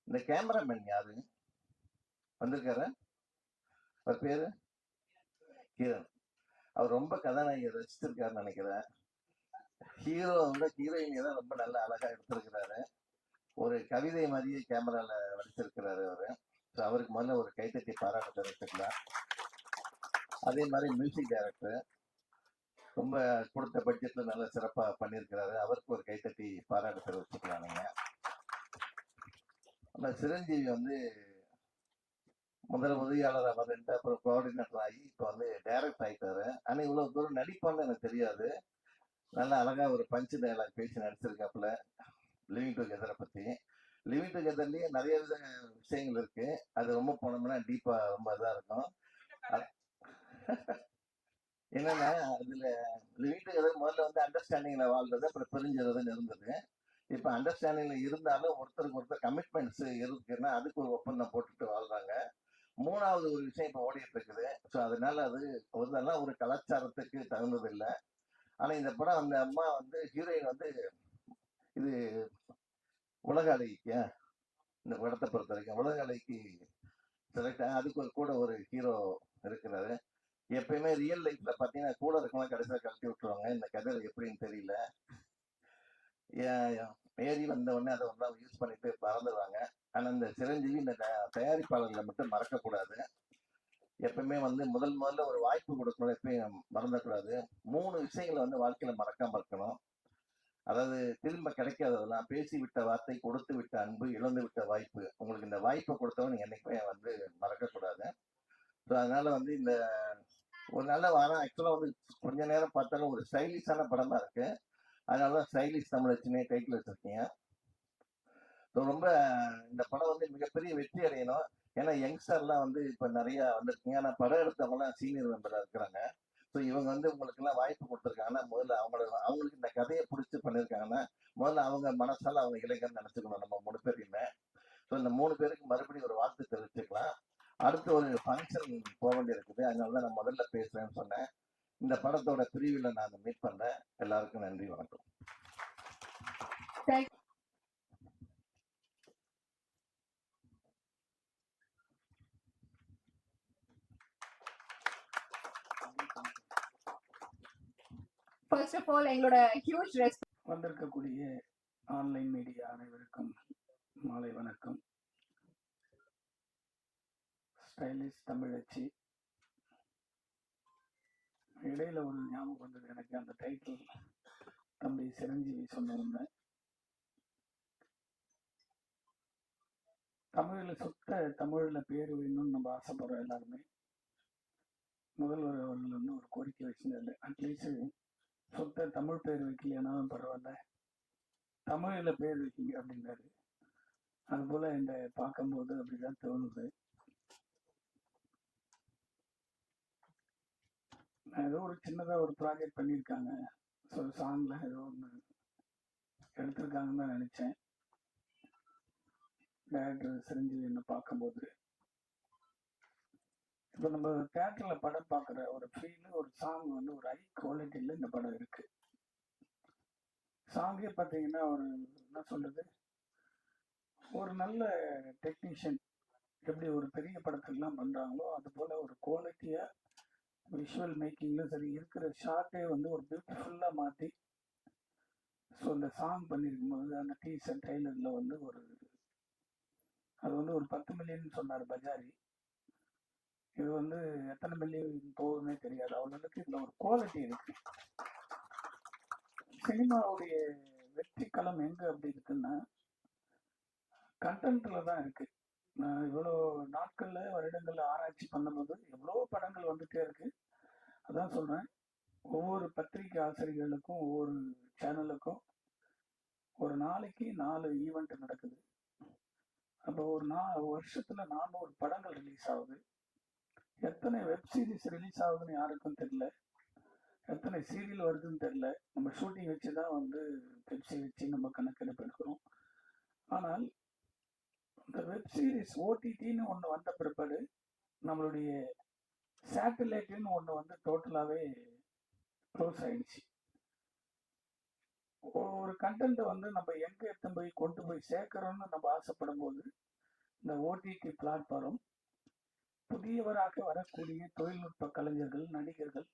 இந்த கேமராமேன் யாரு வந்திருக்காரு? அவர் பேரு கிரண். அவர் ரொம்ப கதாநாயகி ரசிச்சிருக்காருன்னு நினைக்கிறேன். ஹீரோ விட ஹீரோயினியை தான் ரொம்ப நல்லா அழகா எடுத்திருக்கிறாரு. ஒரு கவிதை மாதிரியே கேமரால வடிச்சிருக்கிறாரு அவரு. அவருக்கு முதல்ல ஒரு கைத்தட்டி பாராட்ட தெரிவிச்சுக்கலாம். அதே மாதிரி மியூசிக் டைரக்டர் ரொம்ப கொடுத்த பட்ஜெட்ல நல்லா சிறப்பா பண்ணியிருக்கிறாரு. அவருக்கு ஒரு கைத்தட்டி பாராட்ட தெரிவிச்சுக்கலாம். நீங்க நம்ம சிரஞ்சீவி வந்து முதல் உதவியாளராக வந்துட்டு அப்புறம் கோஆர்டினேட்டர் ஆகி இப்போ வந்து டைரக்டர் ஆகிட்டாரு. ஆனால் இவ்வளவு தூரம் நடிப்பான்னு எனக்கு தெரியாது. நல்லா அழகா ஒரு பஞ்சு டயலாக் பேசி நடிச்சிருக்காப்புல லிவிங் டுகெதரை பத்தி. லிவிங் டுகெதர்லயே நிறைய விஷயங்கள் இருக்கு. அது ரொம்ப போனோம்னா டீப்பா ரொம்ப இதா இருக்கும். என்னன்னா அதுல லிவிங் டுகெதர் முதல்ல வந்து அண்டர்ஸ்டாண்டிங்ல வாழ்றது, அப்புறம் பிரிஞ்சுறதுன்னு இருந்தது. இப்ப அண்டர்ஸ்டாண்டிங்ல இருந்தாலும் ஒருத்தருக்கு ஒருத்தர் கமிட்மெண்ட்ஸ் இருக்குன்னா அதுக்கு ஒரு ஒப்பந்தம் போட்டுட்டு வாழ்றாங்க. மூணாவது ஒரு விஷயம் இப்ப ஓடிட்டு இருக்குது. ஸோ அதனால அது இதெல்லாம் ஒரு கலாச்சாரத்துக்கு தகுந்தது இல்லை. ஆனா இந்த படம் அந்த அம்மா வந்து ஹீரோயின் வந்து இது உலக அழகிக்கு இந்த படத்தை பொறுத்த வரைக்கும் உலக அழகிக்கு செலக்ட் அதுக்கு ஒரு கூட ஒரு ஹீரோ இருக்கிறாரு. எப்பயுமே ரியல் லைஃப்ல பாத்தீங்கன்னா கூட இருக்கலாம் கடைசியா கழட்டி விட்டுருவாங்க. இந்த கதை எப்படின்னு தெரியல. ஏறி வந்த உடனே அதை ஒன்றா யூஸ் பண்ணிட்டு மறந்துடுவாங்க. ஆனா இந்த சிரஞ்சீவி இந்த தயாரிப்பாளர்களை மட்டும் மறக்கக்கூடாது. எப்பவுமே வந்து முதல்ல ஒரு வாய்ப்பு கொடுக்கணும், எப்பயும் மறந்துடக்கூடாது. 3 விஷயங்களை வந்து வாழ்க்கையில மறக்காம இருக்கணும். அதாவது திரும்ப கிடைக்காததெல்லாம் பேசி விட்ட வார்த்தை, கொடுத்து விட்ட அன்பு, இழந்து விட்ட வாய்ப்பு. உங்களுக்கு இந்த வாய்ப்பை கொடுத்தவன் நீங்க என்னைக்குமே வந்து மறக்கக்கூடாது. ஸோ அதனால வந்து இந்த ஒரு நல்ல வாரம் ஆக்சுவலா வந்து கொஞ்ச நேரம் பார்த்தாலும் ஒரு ஸ்டைலிஷான படமா இருக்கு. அதனாலதான் ஸ்டைலிஷ் தமிழச்சினே டைட்டில் வச்சிருக்கீங்க. ரொம்ப இந்த படம் வந்து மிகப்பெரிய வெற்றி அடையணும். ஏன்னா யங்ஸ்டர்லாம் வந்து இப்ப நிறைய வந்திருக்கீங்க. ஆனா படம் எடுத்தவங்கலாம் சீனியர் மெம்பரா இருக்கிறாங்க. ஸோ இவங்க வந்து உங்களுக்கு எல்லாம் வாய்ப்பு கொடுத்துருக்காங்கன்னா முதல்ல அவங்களுக்கு இந்த கதையை பிடிச்சி பண்ணியிருக்காங்கன்னா முதல்ல அவங்க மனசால அவங்க இளைஞர் நினைச்சுக்கணும் நம்ம 3 பேருக்குமே. ஸோ இந்த 3 பேருக்கு மறுபடியும் ஒரு வாழ்த்து தெரிவிச்சுக்கலாம். அடுத்து ஒரு ஃபங்க்ஷன் போக வேண்டிய இருக்குது. அதனாலதான் நான் முதல்ல பேசுறேன்னு சொன்னேன். இந்த படத்தோட பிரிவில் நான் மீட் பண்றேன். எல்லாருக்கும் நன்றி, வணக்கம். ஃபர்ஸ்ட் ஆஃப் ஆல் எங்களோட ஹியூஜ் ரெஸ்பெக்ட் வந்திருக்கக்கூடிய ஆன்லைன் மீடியா அனைவருக்கும் மாலை வணக்கம். ஸ்டைலிஷ் தமிழச்சி இடையில ஒரு ஞாபகம் வந்தது எனக்கு. அந்த டைட்டில் தம்பி சிரஞ்சீவி சொன்ன தமிழ்ல சுத்த தமிழ்ல பேர் வேணும்னு நம்ம ஆசைப்படுறோம் எல்லாருமே. முதல்வர் அவர்கள் வந்து ஒரு கோரிக்கை வச்சிருந்தாரு, அட்லீஸ்ட் சுத்த தமிழ் பேர் வைக்கலையானாலும் பரவாயில்ல, தமிழ்ல பேர் வைக்கிங்க அப்படின்னாரு. அது போல இந்த பார்க்கும்போது அப்படிதான் தோணுது. ஏதோ ஒரு சின்னதா ஒரு ப்ராஜெக்ட் பண்ணியிருக்காங்க. ஸோ சாங்ல ஏதோ ஒன்று எடுத்திருக்காங்கன்னு தான் நினைச்சேன். டேரக்டர் சிரஞ்சீவி என்ன பார்க்கும்போது இப்போ நம்ம தேட்டர்ல படம் பார்க்குற ஒரு ஃபீல், ஒரு சாங் வந்து ஒரு ஹை குவாலிட்டியில இந்த படம் இருக்கு. சாங்கே பார்த்தீங்கன்னா ஒரு என்ன சொல்றது, ஒரு நல்ல டெக்னீஷியன் எப்படி ஒரு பெரிய படத்துக்கெல்லாம் பண்றாங்களோ அது போல ஒரு குவாலிட்டியா விஷுவல் மேக்கிங்ல சரி இருக்கிற ஷார்ட்டே வந்து ஒரு பியூட்டிஃபுல்லா மாற்றி ஸோ இந்த சாங் பண்ணியிருக்கும் போது அந்த டீசர் ட்ரெய்லர்ல வந்து ஒரு அது வந்து ஒரு 10 மில்லியன் சொன்னார் பஜாரி. இது வந்து எத்தனை மில்லியன் போகுதுன்னே தெரியாது. அவ்வளவுக்கு இதுல ஒரு குவாலிட்டி இருக்கு. சினிமாவுடைய வெற்றி களம் எங்க அப்படி இருக்குன்னா கண்டென்ட்ல தான் இருக்கு. நான் இவ்வளோ நாட்கள்ல வருடங்கள்ல ஆராய்ச்சி பண்ணும்போது எவ்வளோ படங்கள் வந்துட்டே இருக்கு. அதான் சொல்றேன், ஒவ்வொரு பத்திரிகை ஆசிரியர்களுக்கும் ஒவ்வொரு சேனலுக்கும் ஒரு நாளைக்கு 4 ஈவெண்ட் நடக்குது. அப்போ ஒரு வருஷத்துல 400 படங்கள் ரிலீஸ் ஆகுது. எத்தனை வெப் சீரிஸ் ரிலீஸ் ஆகுதுன்னு யாருக்கும் தெரியல, எத்தனை சீரியல் வருதுன்னு தெரியல. நம்ம ஷூட்டிங் வச்சுதான் வந்து பெப்சி வச்சு நம்ம கணக்கெடுப்பு எடுக்கிறோம். ஆனால் இந்த வெப் சீரிஸ் ஓடிடின்னு ஒன்று வந்த பிற்பாடு நம்மளுடைய சேட்டலைட்னு ஒன்று வந்து டோட்டலாகவே க்ளோஸ் ஆயிடுச்சு. ஒரு கண்டென்ட் வந்து நம்ம எங்க எடுத்து போய் கொண்டு போய் சேர்க்கிறோம்னு நம்ம ஆசைப்படும் போது இந்த ஓடிடி பிளாட்ஃபார்ம் புதியவராக வரக்கூடிய தொழில்நுட்ப கலைஞர்கள், நடிகர்கள்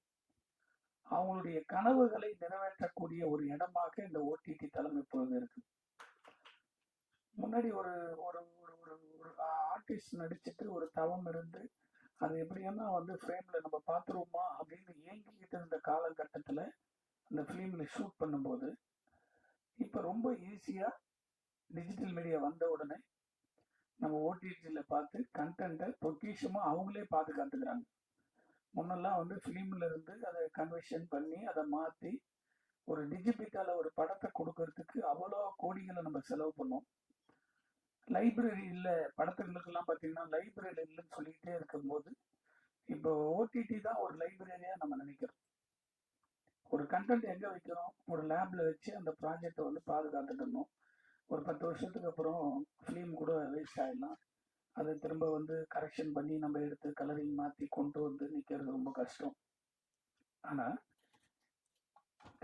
அவங்களுடைய கனவுகளை நிறைவேற்றக்கூடிய ஒரு இடமாக இந்த ஓடிடி தளம் இப்பொழுது இருக்கு. முன்னாடி ஒரு ஒரு ஒரு ஒரு ஒரு ஆர்டிஸ்ட் நடிச்சுட்டு ஒரு தவம் இருந்து அது எப்படின்னா வந்து ஃப்ரேம்ல நம்ம பார்த்துருவோமா அப்படின்னு ஏங்கிக்கிட்டு இருந்த காலகட்டத்தில் அந்த ஃபிலிம்ல ஷூட் பண்ணும்போது இப்போ ரொம்ப ஈஸியா டிஜிட்டல் மீடியா வந்த உடனே நம்ம ஓடிடியில் பார்த்து கண்டென்ட்டை பொக்கிஷமா அவங்களே பாதுகாத்துக்கிறாங்க. முன்னெல்லாம் வந்து ஃபிலிம்ல இருந்து அதை கன்வர்ஷன் பண்ணி அதை மாற்றி ஒரு டிஜிட்டல ஒரு படத்தை கொடுக்கறதுக்கு அவ்வளோ கோடிகளை நம்ம செலவு பண்ணோம். லைப்ரரி இல்லை, படத்துங்களுக்கெல்லாம் பார்த்தீங்கன்னா லைப்ரரி இல்லைன்னு சொல்லிக்கிட்டே இருக்கும்போது இப்போ ஓடிடி தான் ஒரு லைப்ரரியா நம்ம நினைக்கிறோம். ஒரு கண்டென்ட் எங்க வைக்கிறோம், ஒரு லேப்ல வச்சு அந்த ப்ராஜெக்டை வந்து பாதுகாத்துட்டு இருந்தோம். ஒரு 10 வருஷத்துக்கு அப்புறம் ஃபிலிம் கூட வேஸ்ட் ஆயிடலாம். அதை திரும்ப வந்து கரெக்ஷன் பண்ணி நம்ம எடுத்து கலரிங் மாற்றி கொண்டு வந்து நிற்கிறது ரொம்ப கஷ்டம். ஆனால்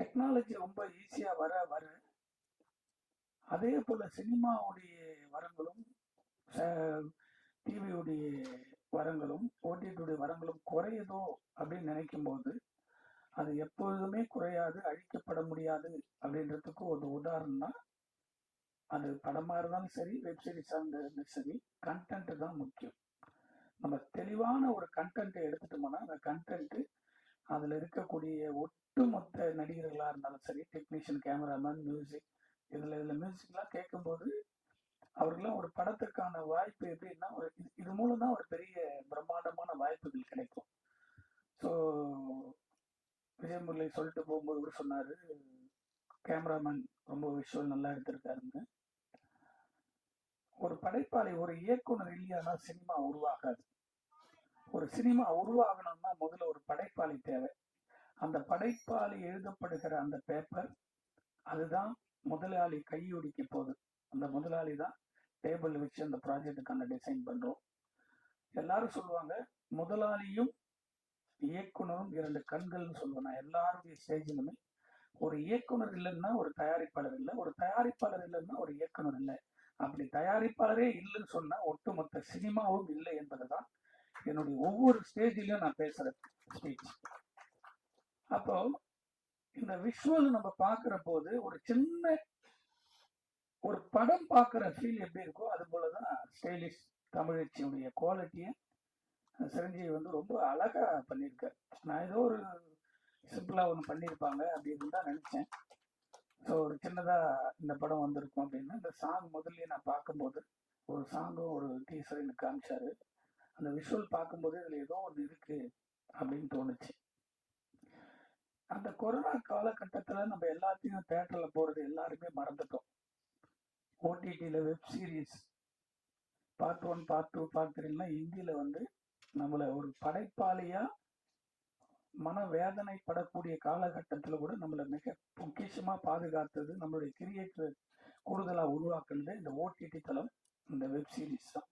டெக்னாலஜி ரொம்ப ஈஸியாக வர வர அதே போல் சினிமாவுடைய வரங்களும் டிவியுடைய வரங்களும் ஓடிடியுடைய வரங்களும் குறையுதோ அப்படின்னு நினைக்கும் போது அது எப்பொழுதுமே குறையாது, அழிக்கப்பட முடியாது அப்படின்றதுக்கு ஒரு உதாரணம் தான். அது படமாக இருந்தாலும் சரி, வெப்சீரிஸாக இருந்தாலும் சரி, கண்டென்ட் தான் முக்கியம். நம்ம தெளிவான ஒரு கண்டென்ட்டை எடுத்துட்டோம்னா அந்த கண்டென்ட் அதில் இருக்கக்கூடிய ஒட்டுமொத்த நடிகர்களாக இருந்தாலும் சரி, டெக்னீஷியன், கேமராமேன், மியூசிக், இதில் மியூசிக்லாம் கேட்கும்போது அவருக்கெல்லாம் ஒரு படத்துக்கான வாய்ப்பு எப்படின்னா ஒரு இது மூலம் தான் ஒரு பெரிய பிரம்மாண்டமான வாய்ப்புகள் கிடைக்கும். ஸோ விஜயமுரளி சொல்லிட்டு போகும்போது கூட சொன்னார், கேமராமேன் ரொம்ப விஷுவல் நல்லா எடுத்திருக்காருன்னு. ஒரு படைப்பாளி, ஒரு இயக்குனர் இல்லையானா சினிமா உருவாகாது. ஒரு சினிமா உருவாகணும்னா முதல்ல ஒரு படைப்பாளி தேவை. அந்த படைப்பாளி எழுதப்படுகிற அந்த பேப்பர் அதுதான் முதலாளி கையொடிக்க போகுது. அந்த முதலாளி தான் டேபிள் வச்சு அந்த ப்ராஜெக்டுக்கான டிசைன் பண்றோம். எல்லாரும் சொல்லுவாங்க முதலாளியும் இயக்குனரும் 2 கண்கள்னு சொல்லுவேன். நான் எல்லாருடைய ஸ்டேஜிலுமே ஒரு இயக்குனர் இல்லைன்னா ஒரு தயாரிப்பாளர் இல்லை, ஒரு தயாரிப்பாளர் இல்லைன்னா ஒரு இயக்குனர் இல்லை. அப்படி தயாரிப்பாளரே இல்லைன்னு சொன்னா ஒட்டுமொத்த சினிமாவும் இல்லை என்பதுதான் என்னுடைய ஒவ்வொரு ஸ்டேஜிலும் நான் பேசுற ஸ்பீச். அப்போ இந்த விஷுவல் நம்ம பார்க்கிற போது ஒரு சின்ன ஒரு படம் பார்க்குற ஃபீல் எப்படி இருக்கோ அது போலதான் ஸ்டைலிஷ் தமிழச்சியுடைய குவாலிட்டியை சிரஞ்சீவி வந்து ரொம்ப அழகா பண்ணியிருக்காரு. நான் ஏதோ ஒரு சிம்பிளா ஒன்று பண்ணியிருப்பாங்க அப்படின்னு தான் நினைச்சேன். ஸோ ஒரு சின்னதா இந்த படம் வந்திருக்கும் அப்படின்னு இந்த சாங் முதல்ல நான் பார்க்கும்போது ஒரு சாங்கும் ஒரு டீசர் எனக்கு காமிச்சாரு. அந்த விஷுவல் பார்க்கும்போது இதுல ஏதோ ஒன்று இருக்கு அப்படின்னு தோணுச்சு. அந்த கொரோனா காலகட்டத்தில் நம்ம எல்லாத்தையும் தேட்டர்ல போறது எல்லாருமே மறந்துட்டோம். ஓடிடியில் web series part 1, part 2, part 3 ஹிந்தியில வந்து நம்மளை ஒரு படைப்பாளியா மனவேதனைப்படக்கூடிய காலகட்டத்தில் கூட நம்மளை மிக பொக்கிஷமா பாதுகாத்தது, நம்மளுடைய கிரியேட்டர் கூடுதலா உருவாக்குனது இந்த ஓடிடி தளம், இந்த வெப் சீரிஸ் தான்.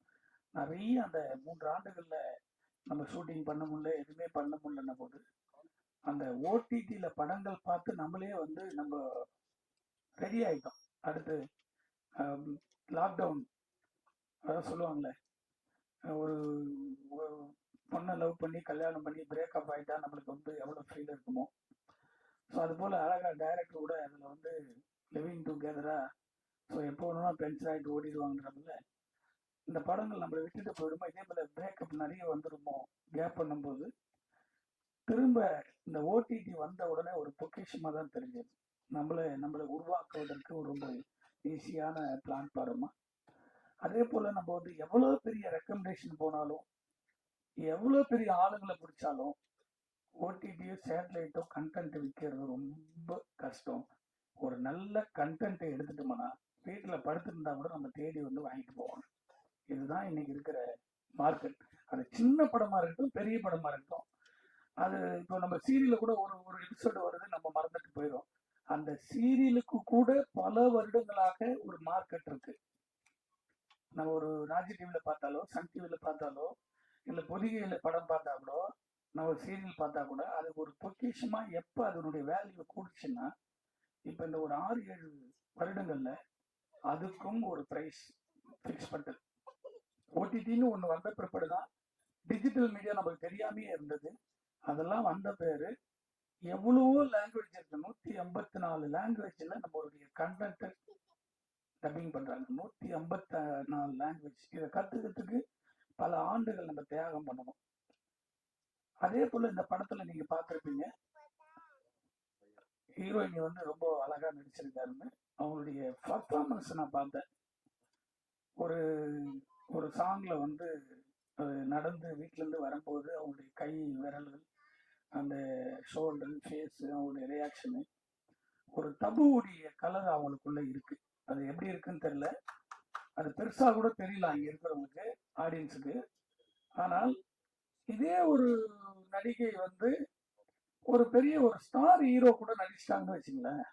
நிறைய அந்த 3 ஆண்டுகள்ல நம்ம ஷூட்டிங் பண்ண முடியல, எதுவுமே பண்ண முடியலன்ன போது அந்த ஓடிடியில படங்கள் பார்த்து நம்மளே வந்து நம்ம ரெடி ஆயிட்டோம். அடுத்து லாக்டவுன், அதான் சொல்லுவாங்களே, ஒரு பொண்ணை லவ் பண்ணி கல்யாணம் பண்ணி பிரேக்கப் ஆகிட்டா நம்மளுக்கு வந்து எவ்வளோ ஃபீல் இருக்குமோ, ஸோ அது போல் அழகாக டைரக்டர் கூட அதில் வந்து லிவிங் டுகெதராக, ஸோ எப்போ வேணும்னா பென்ஷன் ஆகிட்டு ஓடிடுவாங்கிறதுல இந்த படங்கள் நம்மளை விட்டுட்டு போயிடுமோ, இதே போல் பிரேக்கப் நிறைய வந்துடுமோ கேப் பண்ணும்போது திரும்ப இந்த ஓடிடி வந்த உடனே ஒரு பொக்கிஷமாக தான் தெரிஞ்சது. நம்மளை உருவாக்குவதற்கு ஒரு ரொம்ப ஈஸியான பிளாட்ஃபார்மா. அதே போல் நம்ம வந்து எவ்வளோ பெரிய ரெக்கமெண்டேஷன் போனாலும், எவ்வளோ பெரிய ஆளுங்களை பிடிச்சாலும் ஓடிடியோ சேட்டலைட்டோ கண்டென்ட் விற்கிறது ரொம்ப கஷ்டம். ஒரு நல்ல கண்டென்ட்டை எடுத்துட்டோம்னா வீட்டில் படுத்துருந்தா கூட நம்ம தேடி வந்து வாங்கிட்டு போவாங்க. இதுதான் இன்னைக்கு இருக்கிற மார்க்கெட். அது சின்ன படமா இருக்கட்டும், பெரிய படமா இருக்கட்டும். அது இப்போ நம்ம சீரியல்ல கூட ஒரு ஒரு எபிசோடு வருது, நம்ம மறந்துட்டு போயிடும். அந்த சீரியலுக்கு கூட பல வருடங்களாக ஒரு மார்க்கெட் இருக்கு. நம்ம ஒரு ராஜ் டிவியில பார்த்தாலோ, சன் டிவியில பார்த்தாலோ, இல்லை பொதிகையில படம் பார்த்தா கூட, நம்ம ஒரு சீரியல் பார்த்தா கூட அது ஒரு பொக்கிஷமா எப்போ அதனுடைய வேல்யூ கூடுச்சுன்னா இப்போ இந்த ஒரு 6-7 வருடங்கள்ல அதுக்கும் ஒரு பிரைஸ் ஃபிக்ஸ் பண்ணது. ஓடிடின்னு ஒன்று வந்த பிற்பாடு தான் டிஜிட்டல் மீடியா நமக்கு தெரியாமே இருந்தது. அதெல்லாம் வந்த பேரு எவ்வளவோ லாங்குவேஜ் இருக்கு. 184 லாங்குவேஜ்ல நம்மளுடைய கண்டென்ட் டப்பிங் பண்றாங்க. 154 லாங்குவேஜ். இதை கத்துக்கிறதுக்கு பல ஆண்டுகள் நம்ம தியாகம் பண்ணணும். அதே போல இந்த படத்துல நீங்க பார்த்திருப்பீங்க, ஹீரோயினி வந்து ரொம்ப அழகா நடிச்சிருக்காருன்னு. அவங்களுடைய பர்ஃபார்மன்ஸ் நான் பார்த்தேன். ஒரு ஒரு சாங்ல வந்து நடந்து வீட்டுல இருந்து வரும்போது அவங்களுடைய கை விரல்கள், அந்த ஷோல்டர், ஃபேஸ், அவங்களுடைய ரியாக்ஷனு, ஒரு தபுவுடைய கலர் அவங்களுக்குள்ள இருக்கு. அது எப்படி இருக்குன்னு தெரியல. அது பெருசா கூட தெரியல அங்க இருக்கிறவங்களுக்கு, ஆடியன்ஸுக்கு. ஆனால் இதே ஒரு நடிகை வந்து ஒரு பெரிய ஒரு ஸ்டார் ஹீரோ கூட நடிச்சிட்டாங்கன்னு வச்சுங்களேன்,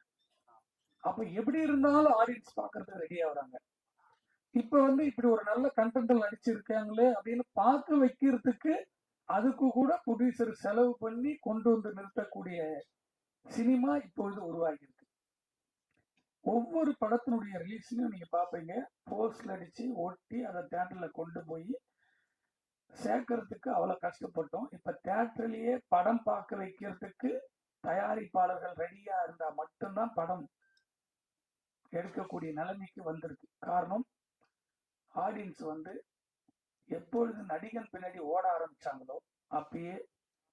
அப்ப எப்படி இருந்தாலும் ஆடியன்ஸ் பாக்குறதுக்கு ரெடி ஆகுறாங்க. இப்ப வந்து இப்படி ஒரு நல்ல கண்டென்ட் நடிச்சிருக்காங்களே அப்படின்னு பார்க்க வைக்கிறதுக்கு அதுக்கு கூட ப்ரொடியூசர் செலவு பண்ணி கொண்டு வந்து நிறுத்தக்கூடிய சினிமா இப்பொழுது உருவாகி இருக்கு. ஒவ்வொரு படத்தினுடைய ரிலீஸ்லயும் நீங்க பாப்பீங்க, போஸ்ட்ல அடிச்சு ஒட்டி அதை தியேட்டர்ல கொண்டு போய் சேர்க்கறதுக்கு அவ்வளவு கஷ்டப்பட்டோம். இப்ப தியேட்டர்லயே படம் பார்க்க வைக்கிறதுக்கு தயாரிப்பாளர்கள் ரெடியா இருந்தா மட்டும்தான் படம் எடுக்கக்கூடிய நிலைமைக்கு வந்திருக்கு. காரணம், ஆடியன்ஸ் வந்து எப்பொழுது நடிகன் பின்னாடி ஓட ஆரம்பிச்சாங்களோ அப்பயே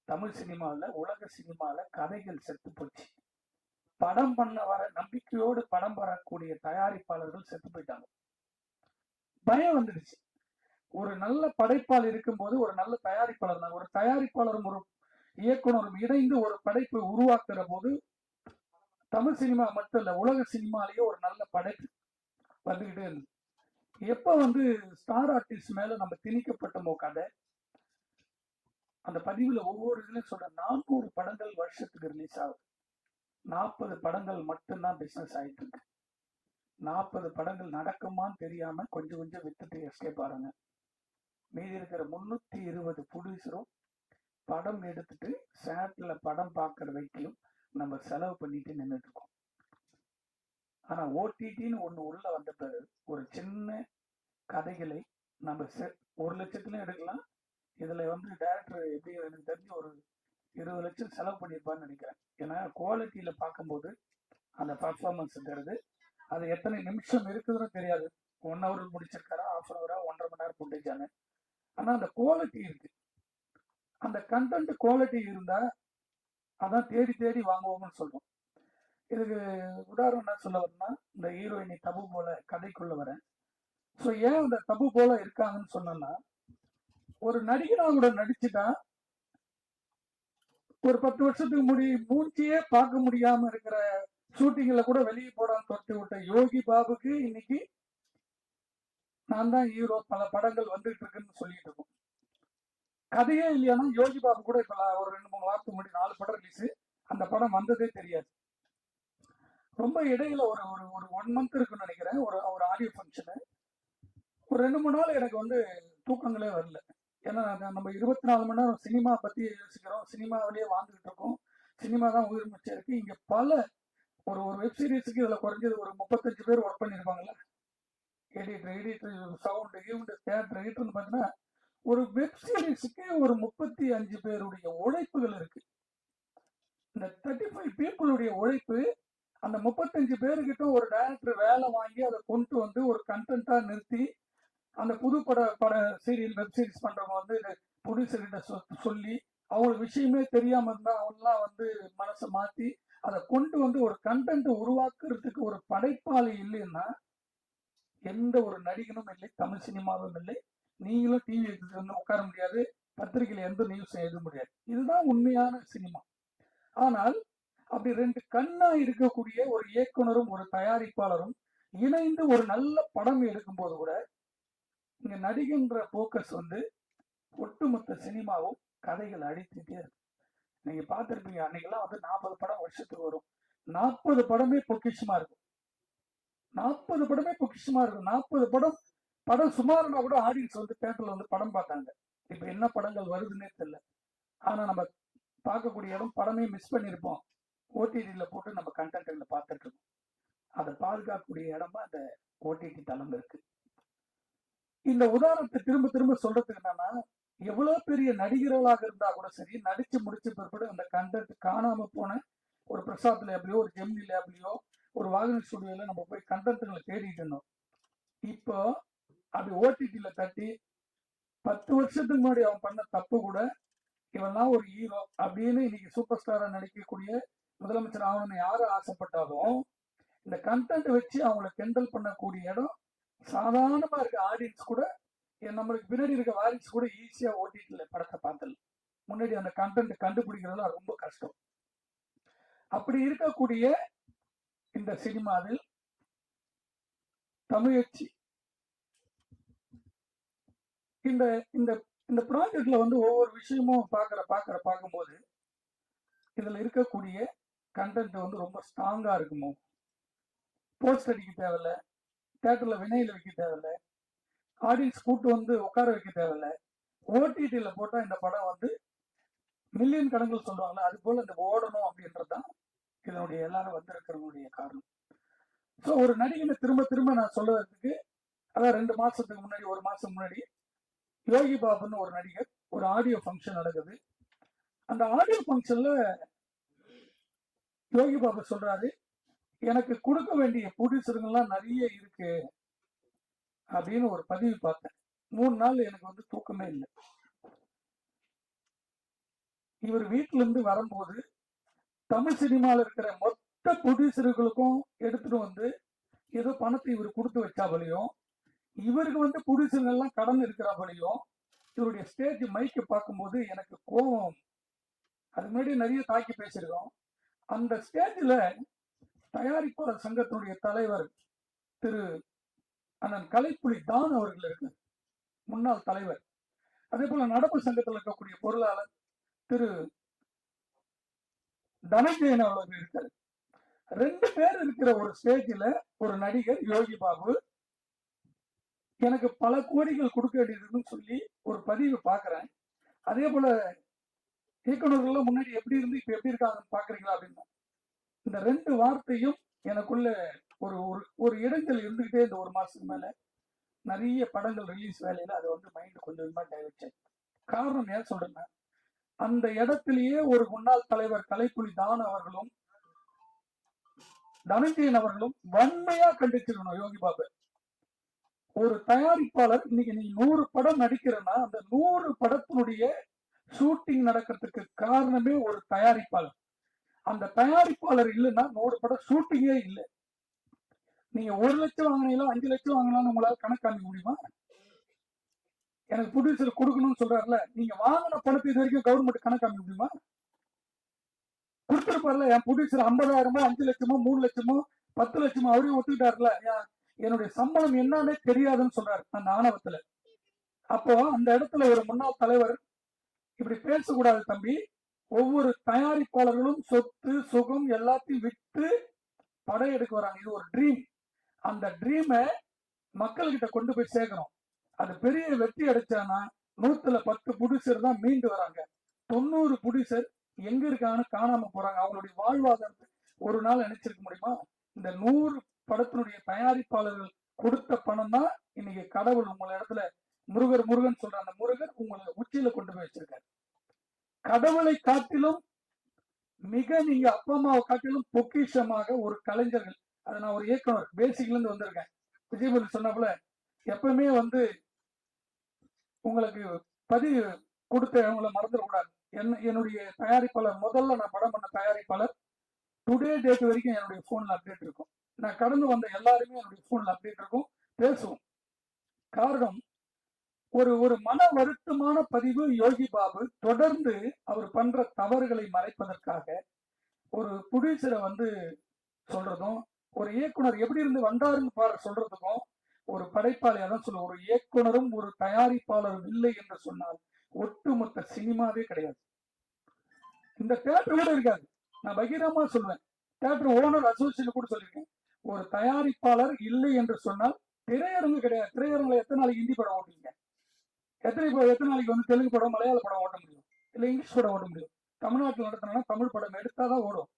தமிழ் சினிமாவில், உலக சினிமாவில் கதைகள் செத்து போச்சு. படம் பண்ண வர நம்பிக்கையோடு படம் வரக்கூடிய தயாரிப்பாளர்கள் செத்து போயிட்டாங்க. பயம் வந்துடுச்சு. ஒரு நல்ல படைப்பாளர் இருக்கும்போது ஒரு நல்ல தயாரிப்பாளர் தான். ஒரு தயாரிப்பாளரும் ஒரு இயக்குனரும் இணைந்து ஒரு படைப்பை உருவாக்குற போது தமிழ் சினிமா மட்டும் இல்ல, உலக சினிமாலேயே ஒரு நல்ல படைப்பு வந்துகிட்டே இருந்தது. எப்ப வந்து ஸ்டார் ஆர்டிஸ்ட் மேல நம்ம திணிக்கப்பட்டமோ கதை, அந்த பதிவுல ஒவ்வொரு இதுலயும் சொல்ற 400 படங்கள் வருஷத்துக்கு ரிலீஸ் ஆகுது. 40 படங்கள் மட்டும்தான் பிசினஸ் ஆயிட்டு இருக்கு. 40 படங்கள் நடக்குமான்னு தெரியாம கொஞ்சம் கொஞ்சம் வித்துட்டு எஸ்கேப் ஆறாங்க. மீதி இருக்கிற 320 ப்ரொடியூசரும் படம் எடுத்துட்டு சேட்ல படம் பார்க்கற வரைக்கும் நம்ம செலவு பண்ணிட்டு நின்றுட்டு இருக்கோம். ஆனா ஓடிடின்னு ஒண்ணு உள்ள வந்த பிறகு ஒரு சின்ன கதைகளை நம்ம 1 லட்சத்துலயும் எடுக்கலாம். இதுல வந்து டைரக்டர் எப்படி எனக்கு தெரிஞ்சு ஒரு 20 லட்சம் செலவு பண்ணியிருப்பான்னு நினைக்கிறேன். ஏன்னா குவாலிட்டியில பார்க்கும்போது அந்த பர்ஃபார்மன்ஸ் தெரியுது. அது எத்தனை நிமிஷம் இருக்குதுன்னு தெரியாது. 1 ஹவர் முடிச்சிருக்காரா, ½ ஹவரா, 1.5 மணி நேரம் போட்டுச்சானு. ஆனா அந்த குவாலிட்டி இருக்கு. அந்த கண்டென்ட் குவாலிட்டி இருந்தா அதான் தேடி தேடி வாங்குவோம்னு சொல்றோம். இதுக்கு உதாரணம் என்ன சொல்ல வரேன்னா, இந்த ஹீரோயினி தபு போல கதைக்குள்ள வரேன். ஸோ ஏன் அந்த தபு போல இருக்காங்கன்னு சொன்னா, ஒரு நடிகனா கூட நடிச்சுட்டா ஒரு 10 வருஷத்துக்கு மூஞ்சியே பார்க்க முடியாம இருக்கிற ஷூட்டிங்ல கூட வெளியே போடாம துரத்தி விட்ட யோகி பாபுக்கு இன்னைக்கு நான் தான் ஹீரோ, பல படங்கள் வந்துட்டு இருக்குன்னு சொல்லிட்டு இருக்கோம். கதையே இல்லையானா யோகி பாபு கூட இப்ப ஒரு 2-3 வாரத்துக்கு முன்னாடி 4 படம் ரிலீஸ், அந்த படம் வந்ததே தெரியாது. ரொம்ப இடையில ஒரு ஒரு 1 மந்த் இருக்குன்னு நினைக்கிறேன், ஒரு ஆடியோ ஃபங்க்ஷனு. ஒரு 2-3 நாள் எனக்கு வந்து தூக்கங்களே வரல. ஏன்னா நம்ம 24 மணி நேரம் சினிமா பத்தி யோசிக்கிறோம், சினிமாவிலேயே வாழ்ந்துகிட்டு இருக்கோம், சினிமா தான் உயிர் மிச்சம் இருக்கு. இங்க பல ஒரு வெப் சீரிஸுக்கு இதுல குறைஞ்சது ஒரு 35 பேர் ஒர்க் பண்ணியிருப்பாங்கல்ல. எடிட்டர், சவுண்டு, தியேட்டர் எடிட்டர்னு பார்த்தீங்கன்னா ஒரு வெப் சீரிஸுக்கு ஒரு 35 பேருடைய உழைப்புகள் இருக்கு. இந்த 35 பீப்புளுடைய உழைப்பு, அந்த 35 பேருக்கிட்ட ஒரு டைரக்டர் வேலை வாங்கி அதை கொண்டு வந்து ஒரு கண்டென்ட்டா நிறுத்தி, அந்த புது பட சீரியல் வெப் சீரிஸ் பண்றவங்க வந்து ப்ரொடியூசர் கிட்ட சொல்லி அவங்களுக்கு விஷயமே தெரியாம இருந்தா அவங்களாம் வந்து மனசை மாத்தி அதை கொண்டு வந்து ஒரு கண்டென்ட் உருவாக்குறதுக்கு ஒரு படைப்பாளி இல்லைன்னா எந்த ஒரு நடிகனும் இல்லை, தமிழ் சினிமாவும் இல்லை. நீங்களும் டிவி வந்து உட்கார முடியாது, பத்திரிகையில எந்த நியூஸும் எழுத முடியாது. இதுதான் உண்மையான சினிமா. ஆனால் அப்படி 2 கண்ணா இருக்கக்கூடிய ஒரு இயக்குனரும் ஒரு தயாரிப்பாளரும் இணைந்து ஒரு நல்ல படம் எடுக்கும்போது கூட இங்க நடிகின்ற போக்கஸ் வந்து ஒட்டுமொத்த சினிமாவும் கதைகள் அடித்துட்டே இருக்கு. நீங்க பார்த்திருப்பீங்க, அன்னைக்கெல்லாம் வந்து 40 படம் வருஷத்துக்கு வரும். 40 படமே பொக்கிஷமா இருக்கும். 40 படமே பொக்கிஷமா இருக்கும். 40 படம் சுமார்னா கூட ஆடியன்ஸ் வந்து தியேட்டர்ல வந்து படம் பார்த்தாங்க. இப்ப என்ன படங்கள் வருதுன்னே தெரியல. ஆனா நம்ம பார்க்கக்கூடிய இடம் படமே மிஸ் பண்ணியிருப்போம். ஓடிடியில போட்டு நம்ம கண்டென்ட்ல பார்த்துட்டு இருக்கோம். அதை பாதுகாக்கக்கூடிய இடமா அந்த ஓடிடி தளம் இருக்கு. இந்த உதாரணத்தை திரும்ப திரும்ப சொல்றதுக்கு என்னன்னா, எவ்வளவு பெரிய நடிகர்களாக இருந்தா கூட சரி, நடிச்சு முடிச்ச பிற்பாடு அந்த கண்டென்ட் காணாம போன ஒரு பிரசாத் லேப்லயோ, ஒரு ஜெமினி லேப்லயோ, ஒரு வாகன ஸ்டுடியோல நம்ம போய் கண்டென்ட்களை தேடிட்டு இருந்தோம். இப்போ அது ஓடிடில தட்டி 10 வருஷத்துக்கு முன்னாடி அவன் பண்ண தப்பு கூட இவன்லாம் ஒரு ஹீரோ அப்படின்னு இன்னைக்கு சூப்பர் ஸ்டாரா நடிக்கக்கூடிய முதலமைச்சர் ஆகணும்னு யாரு ஆசைப்பட்டாலும் இந்த கண்டென்ட் வச்சு அவங்கள கிண்டல் பண்ணக்கூடிய இடம் சாதாரணமா இருக்க ஆடியன்ஸ் கூட நம்மளுக்கு பின்னாடி இருக்க வாரிசு கூட ஈஸியா ஓட்டிட்டு படத்தை பார்த்தல. முன்னாடி அந்த கண்டென்ட் கண்டுபிடிக்கிறதுலாம் ரொம்ப கஷ்டம். அப்படி இருக்கக்கூடிய இந்த சினிமாவில் தமிழச்சி இந்த இந்த இந்த ப்ராஜெக்ட்ல வந்து ஒவ்வொரு விஷயமும் பார்க்கும்போது இதுல இருக்கக்கூடிய கண்டென்ட் வந்து ரொம்ப ஸ்ட்ராங்கா இருக்குமோ, போஸ்ட் அடிக்க தேவையில்ல, தியேட்டர்ல வினையில வைக்க தேவையில்ல, ஆடியன்ஸ் கூட்டு வந்து உட்கார வைக்க தேவையில்ல, ஓடிடியில போட்டா இந்த படம் வந்து மில்லியன் கணக்கில் சொல்றாங்களே அது போல இந்த ஓடணும் அப்படின்றதுதான் இதனுடைய எல்லாரும் வந்திருக்கிறவங்களுடைய காரணம். ஸோ ஒரு நடிகனை திரும்ப திரும்ப நான் சொல்றதுக்கு, அதான் 2 மாசத்துக்கு முன்னாடி 1 மாசம் முன்னாடி யோகி பாபுன்னு ஒரு நடிகர் ஒரு ஆடியோ ஃபங்க்ஷன் நடக்குது. அந்த ஆடியோ ஃபங்க்ஷன்ல யோகி பாபு சொல்றாரு, எனக்கு கொடுக்க வேண்டிய ப்ரொடியூசருங்கெல்லாம் நிறைய இருக்கு அப்படின்னு ஒரு பதிவு பார்த்தேன். 3 நாள் எனக்கு வந்து தூக்கமே இல்லை. இவர் வீட்டுல இருந்து வரும்போது தமிழ் சினிமாவில் இருக்கிற மொத்த ப்ரொடியூசர்களுக்கும் எடுத்துட்டு வந்து ஏதோ பணத்தை இவர் கொடுத்து வச்சாபலையும், இவருக்கு வந்து ப்ரொடியூசர்கள் எல்லாம் கடன் இருக்கிறாபலையும் இவருடைய ஸ்டேஜ் மைக்கை பார்க்கும்போது எனக்கு கோபம். அது முன்னாடி நிறைய தாக்கி பேசியிருக்கோம். அந்த ஸ்டேஜ்ல தயாரிப்பாளர் சங்கத்தினுடைய தலைவர் திரு அண்ணன் கலைப்புலி தான் அவர்கள் இருக்கு, முன்னாள் தலைவர். அதே போல நடப்பு சங்கத்தில் இருக்கக்கூடிய பொருளாளர் திரு தனஞ்சயன் அவர்கள் இருக்காரு. 2 பேர் இருக்கிற ஒரு ஸ்டேஜ்ல ஒரு நடிகர் யோகி பாபு எனக்கு பல கோடிகள் கொடுக்க வேண்டியதுன்னு சொல்லி ஒரு பதிவு பார்க்கிறேன். அதே போல இயக்குநர்கள் முன்னாடி எப்படி இருந்து இப்ப எப்படி இருக்காங்கன்னு பாக்குறீங்களா அப்படின்னு இந்த 2 வார்த்தையும் எனக்குள்ள ஒரு ஒரு இடங்கள் இருந்துகிட்டே இந்த 1 மாசத்துக்கு மேல நிறைய படங்கள் ரிலீஸ் வேலையில அது வந்து மைண்ட் கொஞ்சம் டைவர்ட். காரணம் ஏன் சொல்றேன்னா, அந்த இடத்திலேயே ஒரு முன்னாள் தலைவர் கலைப்புலி தான் அவர்களும் தனஞ்சயன் அவர்களும் வன்மையா கண்டிச்சிருக்கணும் யோகி பாபு. ஒரு தயாரிப்பாளர் இன்னைக்கு நீ 100 படம் நடிக்கிறன்னா அந்த 100 படத்தினுடைய ஷூட்டிங் நடக்கிறதுக்கு காரணமே ஒரு தயாரிப்பாளர். அந்த தயாரிப்பாளர் இல்லைன்னா 100 படம் ஷூட்டிங்கே இல்லை. நீங்க 1 லட்சம் வாங்கினீங்களா 5 லட்சம் வாங்கினாலும் உங்களால கணக்காக்க முடியுமா? எனக்கு ப்ரொடியூசர் கொடுக்கணும்னு சொல்றாருல, நீங்க வாங்கின பணத்தை இது வரைக்கும் கவர்மெண்ட் கணக்காக்க முடியுமா? கொடுத்துருப்பார்ல, என் ப்ரொடியூசர் 50,000 5 லட்சமோ 3 லட்சமோ 10 லட்சமோ அவரையும் ஒத்துக்கிட்டாருல, என்னுடைய சம்பளம் என்னன்னே தெரியாதுன்னு சொல்றாரு அந்த ஆணவத்துல. அப்போ அந்த இடத்துல ஒரு முன்னாள் தலைவர் இப்படி பேசக்கூடாது தம்பி. ஒவ்வொரு தயாரிப்பாளர்களும் சொத்து சுகம் எல்லாத்தையும் விட்டு படம் எடுக்க வராங்க. இது ஒரு ட்ரீம். அந்த ட்ரீமை மக்கள்கிட்ட கொண்டு போய் சேர்க்கணும். அது பெரிய வெற்றி அடைச்சானா 110 ப்ரொடியூசர் தான் மீண்டு வராங்க. 90 ப்ரொடியூசர் எங்க இருக்காங்கன்னு காணாம போறாங்க. அவங்களுடைய வாழ்வாதாரத்தை ஒரு நாள் நினைச்சிருக்க முடியுமா? இந்த 100 படத்தினுடைய தயாரிப்பாளர்கள் கொடுத்த பணம் தான் இன்னைக்கு கடவுள் உங்களை இடத்துல முருகன் சொல்ற அந்த முருகர் உங்களை உச்சியில கொண்டு போய் வச்சிருக்காரு. கடவுளை காட்டிலும் மிக நீங்க அப்பா அம்மாவை காட்டிலும் பொக்கிஷமாக ஒரு கலைஞர்கள். அதை நான் ஒரு இயக்குனர் பேசிக்ல இருந்து வந்திருக்கேன். விஜயபுரி சொன்னப்பல எப்பவுமே வந்து உங்களுக்கு பதிவு கொடுத்த அவங்கள மறந்துடக்கூடாது. என்னுடைய தயாரிப்பாளர் முதல்ல நான் படம் பண்ண தயாரிப்பாளர் டுடே டேட் வரைக்கும் என்னுடைய போன்ல அப்டேட் இருக்கும். நான் கடந்து வந்த எல்லாருமே என்னுடைய போன்ல அப்டேட் இருக்கும், பேசுவோம். காரணம், ஒரு மன வருத்தமான பதிவு யோகி பாபு தொடர்ந்து அவர் பண்ற தவறுகளை மறைப்பதற்காக ஒரு ப்ரொடியூசரை வந்து சொல்றதும், ஒரு இயக்குனர் எப்படி இருந்து வந்தாருன்னு பாரு சொல்றதுக்கும், ஒரு படைப்பாளி அதான் சொல்ல, ஒரு இயக்குனரும் ஒரு தயாரிப்பாளரும் இல்லை என்று சொன்னால் ஒட்டுமொத்த சினிமாவே கிடையாது. இந்த தியேட்டர் கூட இருக்காது. நான் பகிரமா சொல்வேன், தியேட்டர் ஓனர் அசோசியேஷன் கூட சொல்லியிருக்கேன், ஒரு தயாரிப்பாளர் இல்லை என்று சொன்னால் திரையரங்கு கிடையாது. திரையரங்குல எத்தனை நாளைக்கு ஹிந்தி படம் ஓட்டுவீங்க? எத்தனை நாளைக்கு வந்து தெலுங்கு படம் மலையாள படம் ஓட்ட முடியும்? இல்ல இங்கிலீஷ் படம் ஓட்ட முடியும்? தமிழ்நாட்டில் நடத்தினா தமிழ் படம் எடுத்தாதான் ஓடும்.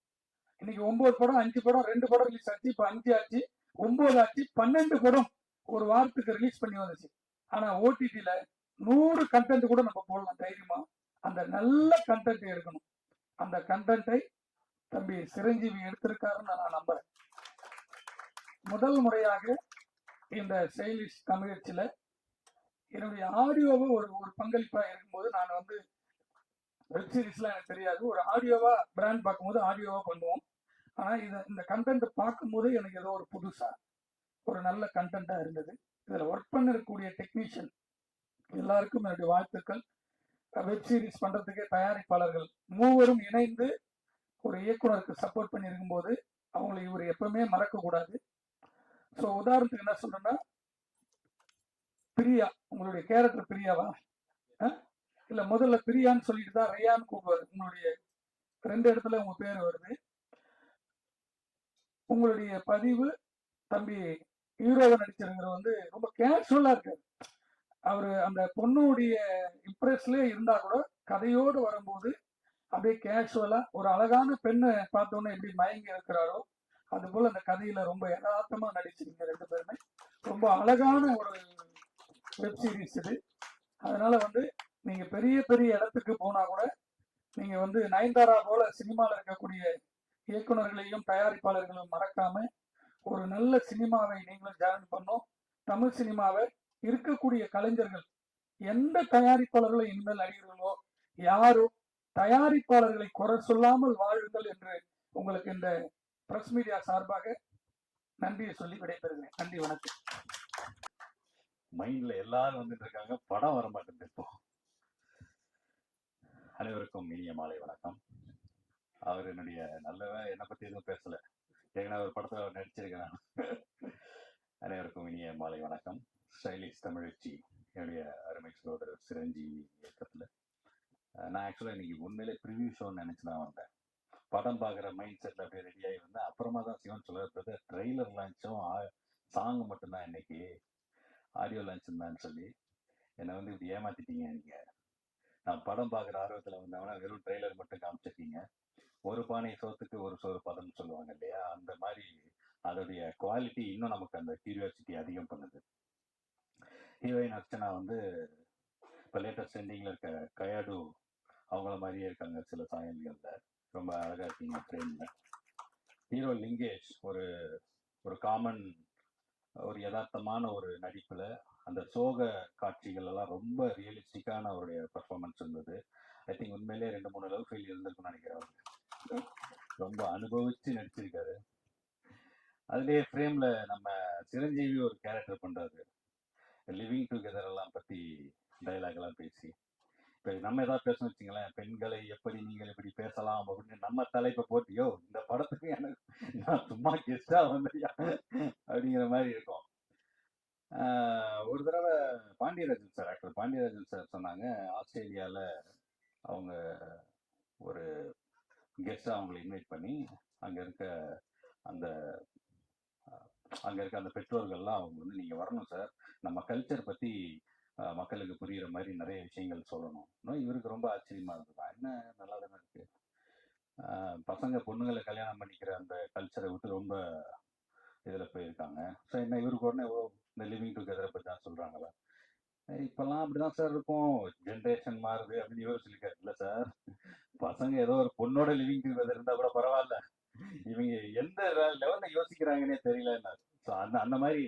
இன்னைக்கு 9 படம் 5 படம் 2 படம் ரிலீஸ் ஆச்சு, இப்ப 5 ஆச்சு, 9 ஆச்சு, 12 படம் ஒரு வாரத்துக்கு ரிலீஸ் பண்ணி வந்துச்சு. ஆனா ஓடிடில 100 கண்டென்ட் கூட நம்ம போடலாம் தைரியமா. அந்த நல்ல கண்டென்ட் எடுக்கணும். அந்த கண்டென்ட்டை தம்பி சிரஞ்சீவி எடுத்திருக்காருன்னு நான் நம்புறேன். முதல் முறையாக இந்த ஸ்டைலிஷ் தமிழச்சில என்னுடைய ஆடியோவை ஒரு ஒரு பங்களிப்பா இருக்கும்போது நான் வந்து வெப் சீரிஸ்லாம் எனக்கு தெரியாது. ஒரு ஆடியோவா பிராண்ட் பார்க்கும்போது ஆடியோவா பண்ணுவோம். ஆனா இந்த கண்டென்ட் பார்க்கும்போது எனக்கு ஏதோ ஒரு புதுசா ஒரு நல்ல கண்டென்ட்டா இருந்தது. இதுல ஒர்க் பண்ணக்கூடிய டெக்னீஷியன் எல்லாருக்கும் என்னுடைய வாழ்த்துக்கள். வெப் சீரிஸ் பண்றதுக்கே தயாரிப்பாளர்கள் மூவரும் இணைந்து ஒரு இயக்குனருக்கு சப்போர்ட் பண்ணி இருக்கும்போது அவங்களை இவர் எப்பவுமே மறக்க கூடாது. ஸோ உதாரணத்துக்கு என்ன சொல்றேன்னா, பிரியா உங்களுடைய கேரக்டர் பிரியாவா? இல்ல முதல்ல பிரியான்னு சொல்லிட்டு தான் ரையான்னு கூப்பிடுவாரு. உங்களுடைய 2 இடத்துல உங்க பேர் வருது. உங்களுடைய பதிவு தம்பி ஹீரோவா நடிச்சிருக்கிற வந்து ரொம்ப கேஷுவலா இருக்கு. அவரு அந்த பொண்ணுடைய இம்ப்ரெஸ்லயே இருந்தா கூட கதையோடு வரும்போது அப்படியே கேஷுவலா ஒரு அழகான பெண்ணை பார்த்தோன்னே எப்படி மயங்கி இருக்கிறாரோ அது போல அந்த கதையில ரொம்ப யதார்த்தமா நடிச்சிருக்கீங்க 2 பேருமே. ரொம்ப அழகான ஒரு வெப் சீரிஸ் இது. அதனால வந்து நீங்க பெரிய பெரிய இடத்துக்கு போனா கூட நீங்க வந்து நயன்தாரா போல சினிமால இருக்கக்கூடிய இயக்குனர்களையும் தயாரிப்பாளர்களையும் மறக்காம ஒரு நல்ல சினிமாவை நீங்களும் ஜாயின் பண்ணோம். தமிழ் சினிமாவை இருக்கக்கூடிய கலைஞர்கள் எந்த தயாரிப்பாளர்களை இனிமேல் நடிகர்களோ யாரோ தயாரிப்பாளர்களை குறை சொல்லாமல் வாழுங்கள் என்று உங்களுக்கு இந்த பிரஸ் மீடியா சார்பாக நன்றியை சொல்லி விடைபெறுகிறேன். நன்றி, வணக்கம். மைண்ட்ல எல்லாரும் வந்துட்டு இருக்காங்க, படம் வர மாட்டேங்குது இப்போ. அனைவருக்கும் இனிய மாலை வணக்கம். அவர் என்னுடைய நல்லவன், என்னை பத்தி எதுவும் பேசல, ஏன்னா ஒரு படத்துல அவர் நடிச்சிருக்கிறான். அனைவருக்கும் இனிய மாலை வணக்கம். ஸ்டைலிஷ் தமிழச்சி என்னுடைய அருமை சகோதரர் சிரஞ்சீவி இயக்கத்துல நான் ஆக்சுவலா இன்னைக்கு உண்மையிலே ப்ரிவியூ ஷோன்னு நினைச்சு தான் வந்தேன். படம் பார்க்குற மைண்ட் செட்ல அப்படியே ரெடி ஆகி வந்தேன். அப்புறமா தான் சிவன் சொல்றது ட்ரெய்லர் லான்ச்சும் சாங் மட்டும்தான் இன்னைக்கு, ஆடியோ லான்ச் தான் சொல்லி என்னை வந்து இப்படி ஏமாத்திட்டீங்க நீங்க. நான் படம் பார்க்குற ஆர்வத்தில் வந்தவனா வெறும் ட்ரெய்லர் மட்டும் காமிச்சிருக்கீங்க. ஒரு பானை சோத்துக்கு ஒரு சோறு பதம்னு சொல்லுவாங்க இல்லையா, அந்த மாதிரி அதோடைய குவாலிட்டி இன்னும் நமக்கு அந்த கியூரியாசிட்டி அதிகம் பண்ணுது. ஹீரோயின் அர்ச்சனா வந்து இப்போ லேட்டஸ்ட் எண்டிங்கில் இருக்க கயாடு அவங்கள மாதிரியே இருக்காங்க சில சாயல்கள்ல, ரொம்ப அழகா இருக்கீங்க ஃப்ரேம்ல. ஹீரோ லிங்கேஷ் ஒரு ஒரு காமன் ஒரு யதார்த்தமான ஒரு நடிப்புல அந்த சோக காட்சிகள் எல்லாம் ரொம்ப ரியலிஸ்டிக்கான அவருடைய பெர்ஃபார்மன்ஸ் இருந்தது. ஐ திங்க் உண்மையிலேயே 2-3 லவ் ஃபெயில் இருந்திருக்குன்னு நினைக்கிறேன். ரொம்ப அனுபவிச்சு நடிச்சிருக்காரு. அதுலேயே ஃப்ரேம்ல நம்ம சிரஞ்சீவி ஒரு கேரக்டர் பண்றாரு, லிவிங் டுகெதர் எல்லாம் பத்தி டைலாக் எல்லாம் பேசி. இப்போ நம்ம ஏதாவது பேசணும் வச்சுங்களேன், பெண்களை எப்படி நீங்கள் இப்படி பேசலாம் அப்படின்னு நம்ம தலைப்பை போட்டியோ இந்த படத்துக்கு எனக்கு நான் சும்மா கெஸ்டா வந்தியா அப்படிங்கிற மாதிரி இருக்கும். ஒரு தடவை Pandiarajan sir, actor Pandiarajan sir சொன்னாங்க, ஆஸ்திரேலியாவில் அவங்க ஒரு கெஸ்டாக அவங்களை இன்வைட் பண்ணி அங்கே இருக்க அந்த அந்த பெற்றோர்கள்லாம் அவங்க வந்து நீங்கள் வரணும் சார், நம்ம கல்ச்சர் பற்றி மக்களுக்கு புரிகிற மாதிரி நிறைய விஷயங்கள் சொல்லணும். இவருக்கு ரொம்ப ஆச்சரியமா இருந்தது, என்ன நல்லா தானே இருக்கு, பசங்க பொண்ணுங்களை கல்யாணம் பண்ணிக்கிற அந்த கல்ச்சரை விட்டு ரொம்ப இதில் போயிருக்காங்க. ஸோ என்ன இவருக்கு உடனே இந்த லிவிங் டுகெதரை பற்றி தான் சொல்கிறாங்களா, இப்பெல்லாம் அப்படிதான் சார் இருக்கும், ஜென்ரேஷன் மாறுது அப்படின்னு இவர் சொல்லிக்காரு. இல்லை சார், பசங்க ஏதோ ஒரு பொண்ணோட லிவிங் டுகெதர் இருந்தால் கூட பரவாயில்ல, இவங்க எந்த லெவலில் யோசிக்கிறாங்கன்னே தெரியல. ஸோ அந்த மாதிரி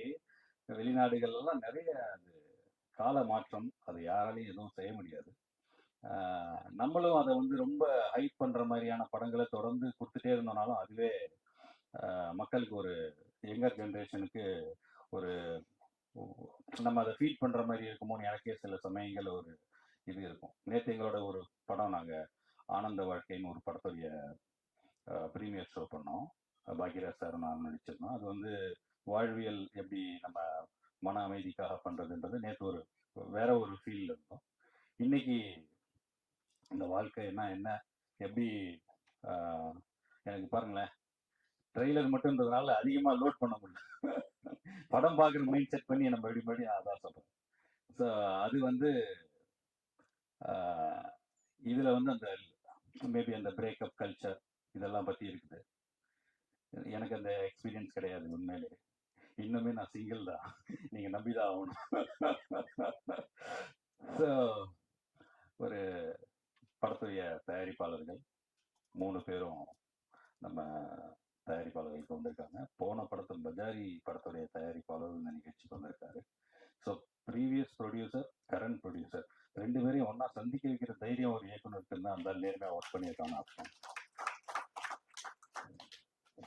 வெளிநாடுகள்லாம் நிறைய அது கால மாற்றம், அது யாராலையும் எதுவும் செய்ய முடியாது. நம்மளும் அதை வந்து ரொம்ப ஹைப் பண்ற மாதிரியான படங்களை தொடர்ந்து கொடுத்துட்டே இருந்தோம்னாலும் அதுவே மக்களுக்கு ஒரு யங்கர் ஜென்ரேஷனுக்கு ஒரு நம்ம அதை ஃபீல் பண்ற மாதிரி இருக்குமோன்னு எனக்கே சில சமயங்கள் ஒரு இது இருக்கும். நேற்று எங்களோட ஒரு படம் நாங்கள் ஆனந்த வாழ்க்கைன்னு ஒரு படத்துடைய ப்ரீமியர் ஷோ பண்ணோம். பாக்யராஜ் சார் நான் நடிச்சிருந்தோம். அது வந்து வாழ்வியல் எப்படி நம்ம மன அமைதிக்காக பண்றதுன்றது நேற்று ஒரு வேற ஒரு ஃபீல்ல இருந்தோம். இன்னைக்கு இந்த வாழ்க்கைன்னா என்ன எப்படி எனக்கு பாருங்களேன், ட்ரெய்லர் மட்டும்ன்றதுனால அதிகமாக லோட் பண்ண முடியல. படம் பார்க்குற மைண்ட் செட் பண்ணி நம்ம மறுபடியும் அதான் சொல்கிறேன். ஸோ அது வந்து இதில் வந்து அந்த மேபி அந்த பிரேக்கப் கல்ச்சர் இதெல்லாம் பற்றி இருக்குது. எனக்கு அந்த எக்ஸ்பீரியன்ஸ் கிடையாது உண்மையிலே. இன்னுமே நான் சிங்கிள் தான், நீங்கள் நம்பி தான் ஆகணும். ப்ரீவியஸ் ப்ரொடியூசர், கரண்ட் ப்ரொடியூசர் 2 பேரையும் ஒண்ணா சந்திக்க வைக்கிற தைரியம் ஒரு இயக்குனருக்கு தான் அந்த நேர்மையா ஒர்க் பண்ணியிருக்காங்க அர்த்தம்.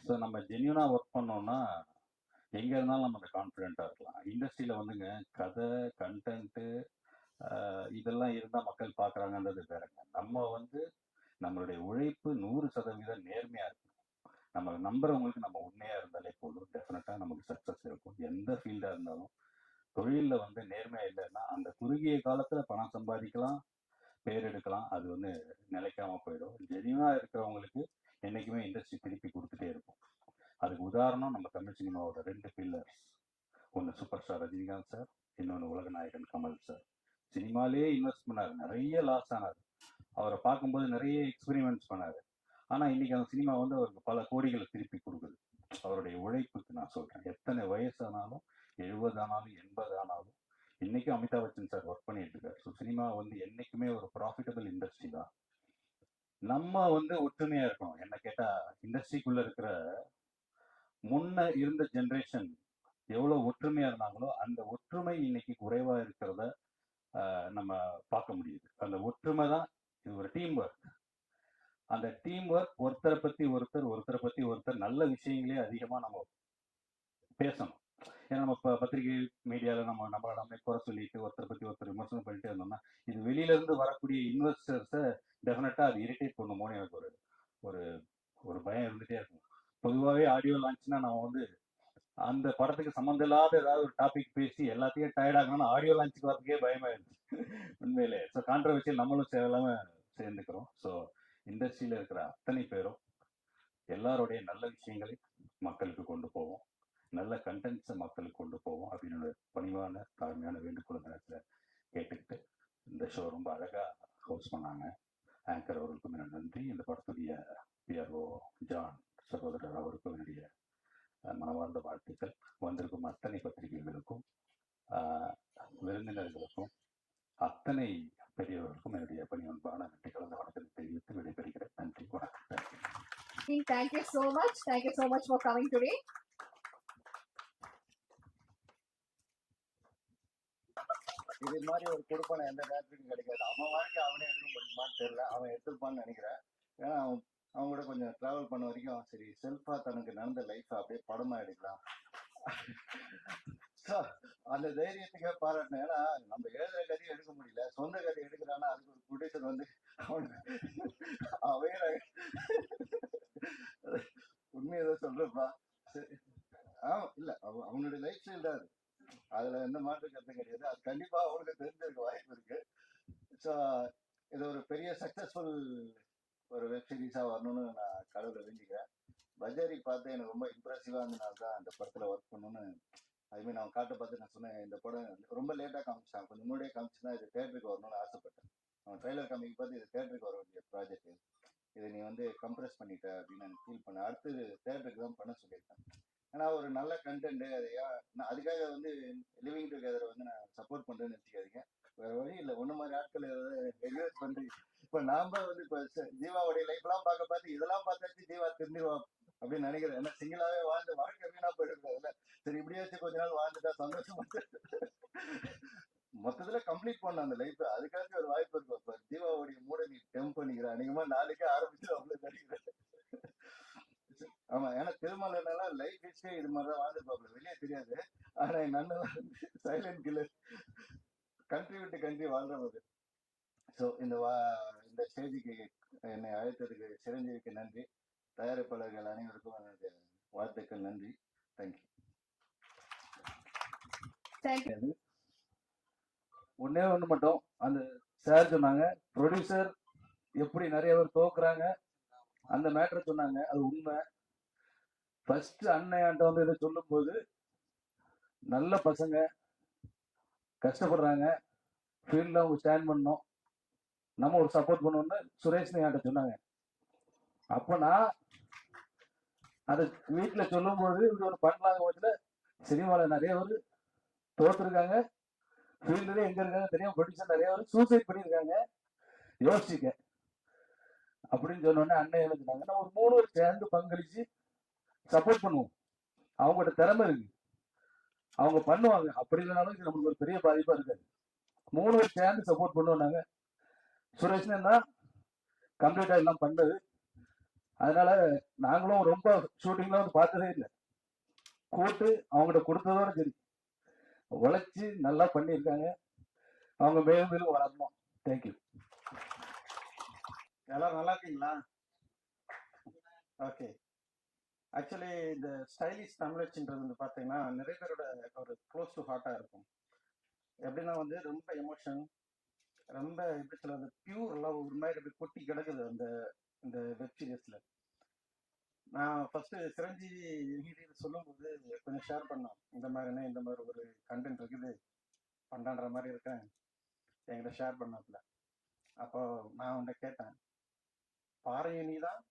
ஸோ நம்ம ஜென்யூனா ஒர்க் பண்ணோம்னா எங்க இருந்தாலும் நம்ம அந்த கான்ஃபிடென்ட்டா இருக்கலாம். இண்டஸ்ட்ரியில வந்துங்க கதை, கண்டென்ட்டு இதெல்லாம் இருந்தா மக்கள் பார்க்குறாங்கன்றது வேறங்க. நம்ம வந்து நம்மளுடைய உழைப்பு 100% நேர்மையா இருக்கணும். நம்ம நம்புறவங்களுக்கு நம்ம உண்மையா இருந்தாலே போதும். டெஃபினட்டா நமக்கு சக்சஸ் இருக்கும். எந்த ஃபீல்டா இருந்தாலும். தொழில்ல வந்து நேர்மையா இல்லைன்னா அந்த குறுகிய காலத்துல பணம் சம்பாதிக்கலாம், பேர் எடுக்கலாம். அது வந்து நிலைக்காம போயிடும். ஜெனியூனா இருக்கிறவங்களுக்கு என்னைக்குமே இண்டஸ்ட்ரி திருப்பி கொடுத்துட்டே இருக்கும். அதுக்கு உதாரணம் நம்ம தமிழ் சினிமாவோட 2 பில்லர்ஸ். ஒன்று சூப்பர் ஸ்டார் ரஜினிகாந்த் சார், இன்னொன்று உலகநாயகன் கமல் சார். சினிமாலேயே இன்வெஸ்ட் பண்ணார், நிறைய லாஸ் ஆனார். அவரை பார்க்கும்போது நிறைய எக்ஸ்பெரிமெண்ட்ஸ் பண்ணாரு. ஆனா இன்னைக்கு அந்த சினிமா வந்து அவருக்கு பல கோடிகளை திருப்பி கொடுக்குது. அவருடைய உழைப்புக்கு நான் சொல்றேன். எத்தனை வயசானாலும் 70 ஆனாலும் 80 ஆனாலும் இன்னைக்கும் அமிதாப் பச்சன் சார் ஒர்க் பண்ணிட்டு இருக்காரு. ஸோ சினிமா வந்து என்னைக்குமே ஒரு ப்ராஃபிட்டபிள் இண்டஸ்ட்ரி தான். நம்ம வந்து ஒற்றுமையா இருக்கணும். என்ன கேட்டா இண்டஸ்ட்ரிக்குள்ள இருக்கிற முன்ன இருந்த ஜென்ரேஷன் எவ்வளவு ஒற்றுமையா இருந்தாங்களோ அந்த ஒற்றுமை இன்னைக்கு குறைவா இருக்கிறத நம்ம பார்க்க முடியுது. அந்த ஒற்றுமை தான் இது ஒரு டீம் ஒர்க். அந்த டீம் ஒர்க் ஒருத்தரை பத்தி ஒருத்தர் நல்ல விஷயங்களே அதிகமா நம்ம பேசணும். ஏன்னா நம்ம பத்திரிகை மீடியால நம்ம குறை சொல்லிட்டு ஒருத்தரை பத்தி ஒருத்தர் விமர்சனம் பண்ணிட்டே இருந்தோம்னா இது வெளியில இருந்து வரக்கூடிய இன்வெஸ்டர்ஸை டெஃபினட்டா அது இரிட்டேட் பண்ணுமோன்னு எனக்கு ஒரு ஒரு பயம் இருந்துட்டே இருக்கும். பொதுவாகவே ஆடியோ லான்ச்னா நம்ம வந்து அந்த படத்துக்கு சம்மந்தம் இல்லாத ஏதாவது ஒரு டாபிக் பேசி எல்லாத்தையும் டயர்ட் ஆகணும்னு ஆடியோ லான்ச்சுக்கு வரதுக்கே பயமாயிருச்சு உண்மையிலே. ஸோ கான்ட்ரவர்சியல் நம்மளும் தேவையில்லாம சேர்ந்துக்கிறோம். ஸோ இண்டஸ்ட்ரியில இருக்கிற அத்தனை பேரும் எல்லாருடைய நல்ல விஷயங்களை மக்களுக்கு கொண்டு போவோம், நல்ல கண்டென்ட்ஸை மக்களுக்கு கொண்டு போவோம் அப்படின்னு பணிவான தாழ்மையான வேண்டுகோள் நேரத்தில் கேட்டுக்கிட்டு இந்த ஷோ ரொம்ப அழகா ஹோஸ்ட் பண்ணாங்க. ஆங்கர் அவர்களுக்கும் என்னோட நன்றி. இந்த படத்துடைய பிஆர்ஓ ஜான் சகோதரர் அவருக்கும் என்னுடைய மனமார்ந்த வாழ்த்துக்கள். வந்திருக்கும் அத்தனை பத்திரிகைகளுக்கும் விருந்தினர்களுக்கும் அத்தனை பெரியவர்களுக்கும் என்னுடைய பணிவன்பான நன்றி கலந்த வணக்கத்தை தெரிவித்து விடைபெறுகிறேன். நன்றி, வணக்கம். Thank you so much. Thank you so much for coming today. இது மாதிரி ஒரு கொடுப்பனை எந்த டேரக்டருக்கும் கிடைக்காது. அவன் வாழ்க்கை அவனே எடுக்க முடியுமான்னு தெரியல. அவன் எடுத்துப்பான்னு நினைக்கிறேன். ஏன்னா அவங்க கூட கொஞ்சம் டிராவல் பண்ண வரைக்கும் சரி செல்ஃபா தனக்கு நடந்த லைஃப் அப்படியே படமா எடுக்கலாம். அந்த தைரியத்துக்கே பாராட்டினேன். ஏன்னா நம்ம எழுதுற கதையும் எடுக்க முடியல, சொந்த கதை எடுக்கிறான்னா அதுக்கு ஒரு ப்ரொடியூசர் வந்து அவைய உண்மையை சொல்றப்பா. இல்ல அவனுடைய லைஃப் ஸ்டைல் தான் அது. அதுல எந்த மாற்று கருத்தும் கிடையாது. அது கண்டிப்பா அவனுக்கு தெரிஞ்சிருக்க வாய்ப்பு இருக்கு. ஸோ இது ஒரு பெரிய சக்சஸ்ஃபுல் ஒரு வெப் சீரிஸா வரணும்னு நான் கடவுளை வேண்டிக்கிறேன். பஜாரி பார்த்து எனக்கு ரொம்ப இம்ப்ரெசிவா இருந்தனால தான் இந்த படத்துல ஒர்க் பண்ணணும்னு. அதுமாதிரி நான் காட்ட பார்த்து நான் சொன்னேன் இந்த படம் ரொம்ப லேட்டா காமிச்சான், கொஞ்சம் முன்னாடியே காமிச்சுன்னா இது தேட்டருக்கு வரணும்னு ஆசைப்பட்டேன். அவன் ட்ரெய்லர் காமிக்க பார்த்து இது தேட்டருக்கு வர வேண்டிய ப்ராஜெக்ட், இதை நீ வந்து கம்ப்ரெஸ் பண்ணிட்ட அப்படின்னு நான் ஃபீல் பண்ணேன். அடுத்து தேட்டருக்கு தான் பண்ண சொல்லியிருக்கேன். ஏன்னா ஒரு நல்ல கண்டென்ட் அதுக்காக வந்து லிவிங் டுகெதரை வந்து நான் சப்போர்ட் பண்றேன்னு நினைச்சுக்காதீங்க. வேற வழி இல்லை. ஒண்ணு மாதிரி ஆட்கள் என்கரேஜ் பண்றீங்க. இப்ப நாம வந்து இப்ப ஜீவாவுடைய லைஃப் எல்லாம் பார்த்து இதெல்லாம் பார்த்தாச்சு ஜீவா திருந்திடுவான் அப்படின்னு நினைக்கிறேன். ஏன்னா சிங்கிளாவே வாழ்ந்து வாழ்க்கை வீணா போயிடுறதுல சரி இப்படியே வச்சு கொஞ்ச நாள் வாழ்ந்துட்டா சந்தோஷமா மொத்தத்துல கம்ப்ளீட் பண்ண அந்த லைஃப். அதுக்காச்சும் ஒரு வாய்ப்பு இருக்கும். இப்ப ஜீவாவுடைய மூட நீ டெம்ப் பண்ணிக்கிற அன்னைக்குமா நாளைக்கே ஆரம்பிச்சு அவ்வளவு நினைக்கிறேன். ஆமா, ஏன்னா திருமலை லைஃப் ஹிஸ்டரி இது மாதிரிதான் வாழ்ந்துருப்பாப்ல, வெளியே தெரியாது. ஆனா என் அண்ணன் சைலண்ட் கில்லர், கண்ட்ரி விட்டு கண்ட்ரி வாழ்றவர். ஸோ இந்த ஸ்டேஜுக்கு என்னை அழைத்ததுக்கு சிரஞ்சீவிக்கு நன்றி. தயாரிப்பாளர்கள் அனைவருக்கும் என்னுடைய வாழ்த்துக்கள். நன்றி. தேங்க்யூ. ஒன்னே ஒன்று மட்டும், அந்த சார் சொன்னாங்க ப்ரொடியூசர் எப்படி நிறைய பேர் தோக்குறாங்க அந்த மேட்டரை சொன்னாங்க. அது உண்மை. ஃபர்ஸ்ட் அண்ணையாண்ட வந்து இதை சொல்லும் போது நல்ல பசங்க கஷ்டப்படுறாங்க, ஃபீல்டில் அவங்க ஸ்டாண்ட் பண்ணோம், நம்ம ஒரு சப்போர்ட் பண்ணோம்னு சுரேஷ் என்கிட்ட சொன்னாங்க. அப்போ நான் அதை வீட்டில் சொல்லும் போது இப்படி ஒன்று பண்ணலாங்க பட்சத்தில் சினிமாவில் நிறைய பேர் தோத்துருக்காங்க, ஃபீல்டுலேயே எங்க இருக்காங்க தெரியும், ப்ரொடியூசர் நிறைய பேர் சூசைட் பண்ணியிருக்காங்க, யோசிச்சுக்க அப்படின்னு சொன்னோடனே அண்ணன் என்ன சொன்னாங்க, நான் ஒரு 3 பேர் சேர்ந்து பங்களிச்சு சப்போர்ட் பண்ணுவோம், அவங்களோட திறமை இருக்கு, அவங்க பண்ணுவாங்க. அப்படி இல்லைனாலும் இது நம்மளுக்கு ஒரு பெரிய பாதிப்பா இருக்காது. 3 பேர் சேர்ந்து சப்போர்ட் பண்ணுவோம் நாங்க. சுரேஷ்னா தான் கம்ப்ளீட்டா எல்லாம் பண்ணது. அதனால நாங்களும் ரொம்ப ஷூட்டிங்லாம் வந்து பார்த்ததே இல்லை. கூட்டு அவங்ககிட்ட கொடுத்ததோட சரி, உழைச்சி நல்லா பண்ணியிருக்காங்க. அவங்க மேலும் மேலும் வளரணும். தேங்க்யூ. எல்லாரும் நல்லா இருக்கீங்களா? ஓகே. ஆக்சுவலி இந்த ஸ்டைலிஷ் தமிழச்சின்றது வந்து பார்த்தீங்கன்னா நிறைய பேரோட ஒரு க்ளோஸ் டு ஹார்ட்டாக இருக்கும். எப்படின்னா வந்து ரொம்ப எமோஷன், ரொம்ப எப்படி சொல்றது, பியூர் லவ் ஒரு மாதிரி அப்படி கொட்டி கிடக்குது அந்த இந்த வெப் சீரிஸ்ல. நான் ஃபர்ஸ்ட் சிரஞ்சீவி என்கிட்ட சொல்லும்போது கொஞ்சம் ஷேர் பண்ணோம். இந்த மாதிரினா இந்த மாதிரி ஒரு கண்டென்ட் இருக்குது பண்ணான்ற மாதிரி இருக்கேன், என்கிட்ட ஷேர் பண்ணாப்புல. அப்போ நான் அவன்கிட்ட கேட்டேன், பாறையும் நீ தான்,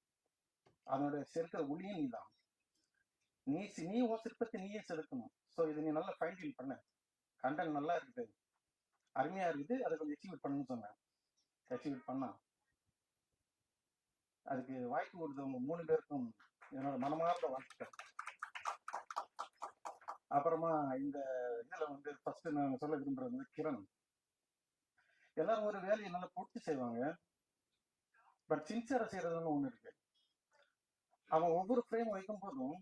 அதனோட செருக்கிற ஒளியும் நீ தான், நீ உன் சிற்பத்தை நீயே செதுக்கணும். ஸோ இது நீ நல்லா ஃபைன் டியூன் பண்ண, கண்டென்ட் நல்லா இருக்குது, அருமையா இருக்குது, அதை கொஞ்சம் எக்ஸிக்யூட் பண்ணுன்னு சொன்னேன். எக்ஸிக்யூட் பண்ணா அதுக்கு வாய்ப்பு கொடுத்தவங்க 3 பேருக்கும் என்னோட மனமார்ந்த வாழ்த்துக்கள். அப்புறமா இந்த இதுல வந்து ஃபர்ஸ்ட் நான் சொல்ல விரும்புறது வந்து கிரண். எல்லாரும் ஒரு வேலையை நல்லா பிடிச்சி செய்வாங்க, பட் சின்சியரா செய்யறதுன்னு ஒண்ணு இருக்கு. அவன் ஒவ்வொரு ஃப்ரேம் வைக்கும் போதும்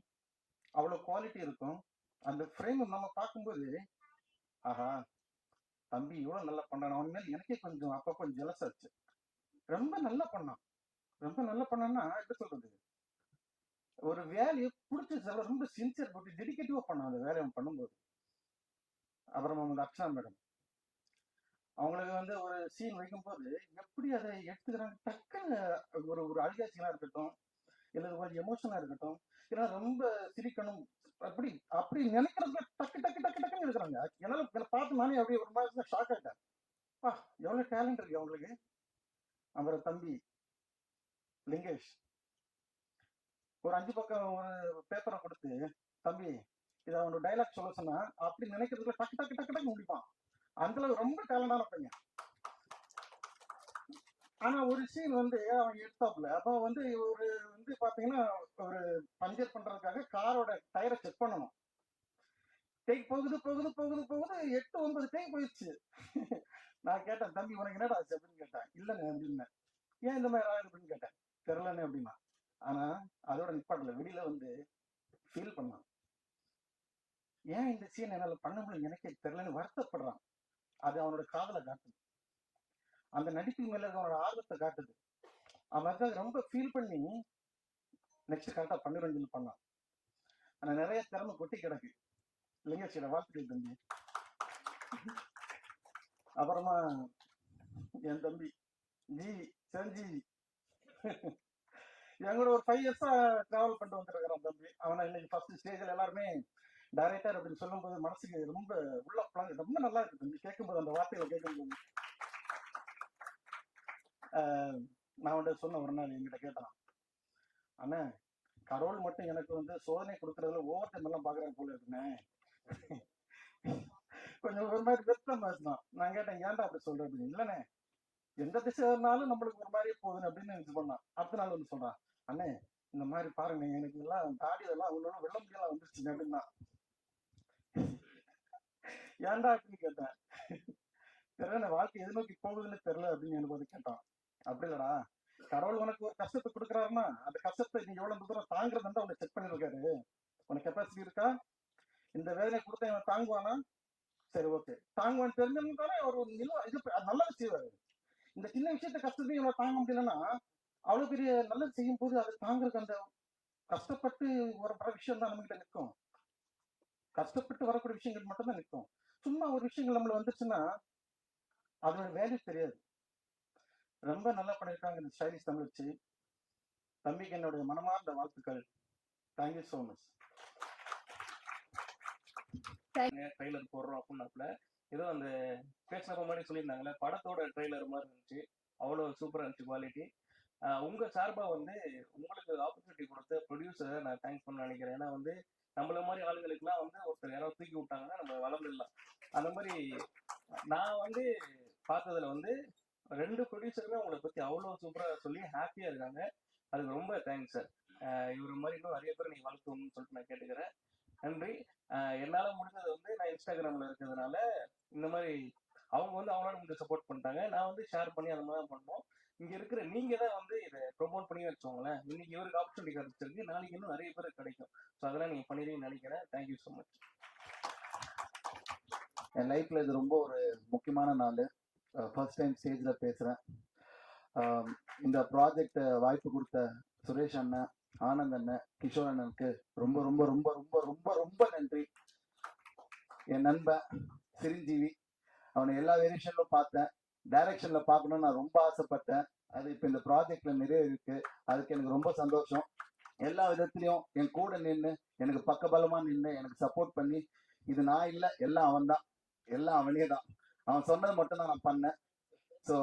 அவ்வளவு குவாலிட்டி இருக்கும். அந்த ஃப்ரேம் நம்ம பார்க்கும்போது ஆஹா தம்பி இவ்வளவு நல்லா பண்ணான், அவன் மேல் எனக்கே கொஞ்சம் அப்பப்போ ஜெலஸ் ஆச்சு. ரொம்ப நல்லா பண்ணான், ரொம்ப நல்லா பண்ணான்னா எப்படி சொல்றது, ஒரு வேலையை பிடிச்சி சொல்ல ரொம்ப சின்சியர் போட்டு டெடிகேட்டிவா பண்ணான் அந்த வேலையை அவன் பண்ணும்போது. அப்புறம் வந்து அக்ஷனா மேடம், அவங்களுக்கு வந்து ஒரு சீன் வைக்கும்போது எப்படி அதை எடுத்துக்கிறாங்க, டக்குன்னு ஒரு ஒரு அழுகா சீனா இருக்கட்டும், இல்லை கொஞ்சம் எமோஷனா இருக்கட்டும், இல்லை ரொம்ப சிரிக்கணும், அப்படி அப்படி நினைக்கிறதுல டக்கு டக்கு டக்கு டக்குன்னு எடுக்கிறாங்க. என்னால பார்த்து நானே அப்படியே ஒரு மாதிரி ஷாக் ஆயிட்டேன். பா எவ்வளவு டேலண்ட் இருக்கு அவங்களுக்கு. அப்புறம் தம்பி லிங்கேஷ் ஒரு 5 பக்கம் ஒரு பேப்பரை கொடுத்து, தம்பி இதை அவனோட டைலாக் சொல்ல சொன்னா அப்படி நினைக்கிறதுல டக்கு டக்கு டக்கு டக்கு முடிப்பான். அந்த அளவு ரொம்ப டேலண்டான பையன். ஆனா ஒரு சீன் வந்து அவன் எடுத்தாப்புல, அப்போ வந்து ஒரு வந்து பாத்தீங்கன்னா ஒரு பஞ்சர் பண்றதுக்காக காரோட டயரை செக் பண்ணணும். டேக் போகுது போகுது போகுது போகுது 8 9 டேக் போயிடுச்சு. நான் கேட்டேன், தம்பி உனக்கு என்னடா ஆச்சு அப்படின்னு கேட்டேன். இல்லைங்க அப்படின்னு. ஏன் இந்த மாதிரி ஆகுது அப்படின்னு கேட்டேன். தெரிலன்னு அப்படின்னா. ஆனா அதோட நிப்பாட்டல, வெளியில வந்து ஃபீல் பண்ணான். ஏன் இந்த சீன் என்னால பண்ண முடியல எனக்கே தெரியலன்னு வருத்தப்படுறான். அது அவனோட காதலை காட்டுது, அந்த நடிப்பு மேல அவனோட ஆர்வத்தை காட்டுது. அவன் அதுக்காக ரொம்ப ஃபீல் பண்ணி நெக்ஸ்ட் கரெக்டா பண்ணிருந்து பண்ணான். ஆனா நிறைய திறமை கொட்டி கிடக்கு. லிங்கேஷோட வாழ்த்துக்கள் தம்பி. அப்புறமா என் தம்பி ஜி சிரஞ்சீவி என் கூட ஒரு 5 இயர்ஸா டிராவல் பண்ணிட்டு வந்துருக்கிறான் தம்பி. அவனை இன்னைக்கு ஃபர்ஸ்ட் ஸ்டேஜில் எல்லாருமே டைரக்டர் அப்படின்னு சொல்லும்போது மனசுக்கு ரொம்ப உள்ள ரொம்ப நல்லா இருக்கு தம்பி. கேட்கும்போது அந்த வார்த்தைகளை கேட்கும்போது நான் அவன்கிட்ட சொன்ன ஒரு நாள் என்கிட்ட கேட்டான், அண்ணா கடவுள் மட்டும் எனக்கு வந்து சோதனை கொடுக்கறதுல ஓவர் டைம் எல்லாம் பாக்குறேன் போல இருக்குண்ணே. கொஞ்சம் ஒரு மாதிரி வெத்தம் பேசினான். நான் கேட்டேன் ஏன்டா அப்படி சொல்றது. இல்லைண்ணே எந்த திசை இருந்தாலும் நம்மளுக்கு ஒரு மாதிரியே போகுதுன்னு அப்படின்னு நினைச்சு பண்ணான். அடுத்த நாள் வந்து சொல்றான், அண்ணே இந்த மாதிரி பாருங்க எனக்கு எல்லாம் தாடி எல்லாம் அவங்களோட வெள்ள முடியெல்லாம் வந்துருச்சுங்க அப்படின்னா. ஏன்டா அப்படின்னு கேட்டேன். தெரியல வாழ்க்கை எது நோக்கி போகுதுன்னு தெரியல அப்படின்னு எனக்கு வந்து கேட்டான். அப்படி இல்லடா, கடவுள் உனக்கு ஒரு கஷ்டத்தை கொடுக்குறாருன்னா அந்த கஷ்டத்தை நீங்க எவ்வளவு தூரம் தாங்குறதுன்னு உனக்கு செக் பண்ணிருக்காரு. உனக்கு கெப்பாசிட்டி இருக்கா, இந்த வேலையை கொடுத்த இவன் தாங்குவானா, சரி ஓகே தாங்குவான்னு தெரிஞ்சிருந்தாலே அவர் ஒரு இது நல்லது செய்வாரு. இந்த சின்ன விஷயத்த கஷ்டத்தையும் இவனை தாங்க முடியலன்னா அவ்வளவு பெரிய நல்லது செய்யும் போது அதை தாங்குறதுக்கு அந்த கஷ்டப்பட்டு வர விஷயம் தான் நம்மகிட்ட நிற்கும். கஷ்டப்பட்டு வரக்கூடிய விஷயங்கள் மட்டும்தான் நிற்கும். சும்மா ஒரு விஷயங்கள் நம்மள வந்துச்சுன்னா அதோட வேல்யூ தெரியாது. ரொம்ப நல்லா பண்ணியிருக்காங்க இந்த ஸ்டைலிஷ் தமிழச்சி. தம்பிக்கு என்னுடைய மனமார்ந்த வாழ்த்துக்கள். Thank you so much. ட்ரெய்லர் போடுறோம் அப்படின்னாப்புல ஏதோ அந்த பேசினப்ப மாதிரி சொல்லியிருந்தாங்களே, படத்தோட ட்ரெய்லர் மாதிரி இருந்துச்சு. அவ்வளோ சூப்பராக இருந்துச்சு குவாலிட்டி. உங்க சார்பா வந்து உங்களுக்கு ஆப்பர்ச்சுனிட்டி கொடுத்த ப்ரொடியூசரை நான் தேங்க்ஸ் பண்ண நினைக்கிறேன். ஏன்னா வந்து நம்மள மாதிரி ஆளுங்களுக்குலாம் வந்து ஒருத்தர் யாராவது தூக்கி விட்டாங்கன்னா நம்ம வளர்ந்துடலாம். அந்த மாதிரி நான் வந்து பார்த்ததுல வந்து 2 ப்ரொடியூசருமே உங்களை பத்தி அவ்வளோ சூப்பரா சொல்லி ஹாப்பியா இருக்காங்க. அதுக்கு ரொம்ப தேங்க்ஸ் சார். இவர் மாதிரி இன்னும் நிறைய பேர் நீங்க வளர்த்தணும்னு சொல்லிட்டு நான் கேட்டுக்கிறேன். நன்றி. என்னால முடிஞ்சது வந்து நான் இன்ஸ்டாகிராம்ல இருக்கிறதுனால இந்த மாதிரி அவங்க வந்து அவங்களால முடிஞ்ச சப்போர்ட் பண்ணிட்டாங்க. நான் வந்து ஷேர் பண்ணி அந்த மாதிரி தான் பண்ணோம். இங்க இருக்கிற நீங்க தான் வந்து இதை ப்ரொமோட் பண்ணி வச்சோங்களேன். இன்னைக்கு இவருக்கு ஆப்பர்ச்சுனிட்டி கிடைச்சிருக்கு, நாளைக்கு இன்னும் நிறைய பேருக்கு கிடைக்கும். ஸோ அதெல்லாம் நீங்க பண்ணிடுவீங்கன்னு நினைக்கிறேன். Thank you so much. என் லைஃப்ல இது ரொம்ப ஒரு முக்கியமான நாள். ஃபர்ஸ்ட் டைம் ஸ்டேஜ்ல பேசுறேன். இந்த ப்ராஜெக்ட் வாய்ப்பு கொடுத்த சுரேஷ் அண்ணன், ஆனந்த் அண்ணன், கிஷோர் அண்ணனுக்கு ரொம்ப ரொம்ப ரொம்ப ரொம்ப ரொம்ப ரொம்ப நன்றி. என் நண்பன் சிரஞ்சீவி, அவனை எல்லா வேரியேஷன்லும் பார்த்தேன். டைரக்ஷன்ல பார்க்கணும்னு நான் ரொம்ப ஆசைப்பட்டேன். அது இப்போ இந்த ப்ராஜெக்ட்ல நிறைவேறிருக்கு. அதுக்கு எனக்கு ரொம்ப சந்தோஷம். எல்லா விதத்துலையும் என் கூட நின்று எனக்கு பக்கபலமா நின்று எனக்கு சப்போர்ட் பண்ணி, இது நான் இல்லை, எல்லாம் அவன் தான், எல்லாம் அவனே தான், அவன் சொன்னது மட்டும் தான் நான் பண்ணேன். So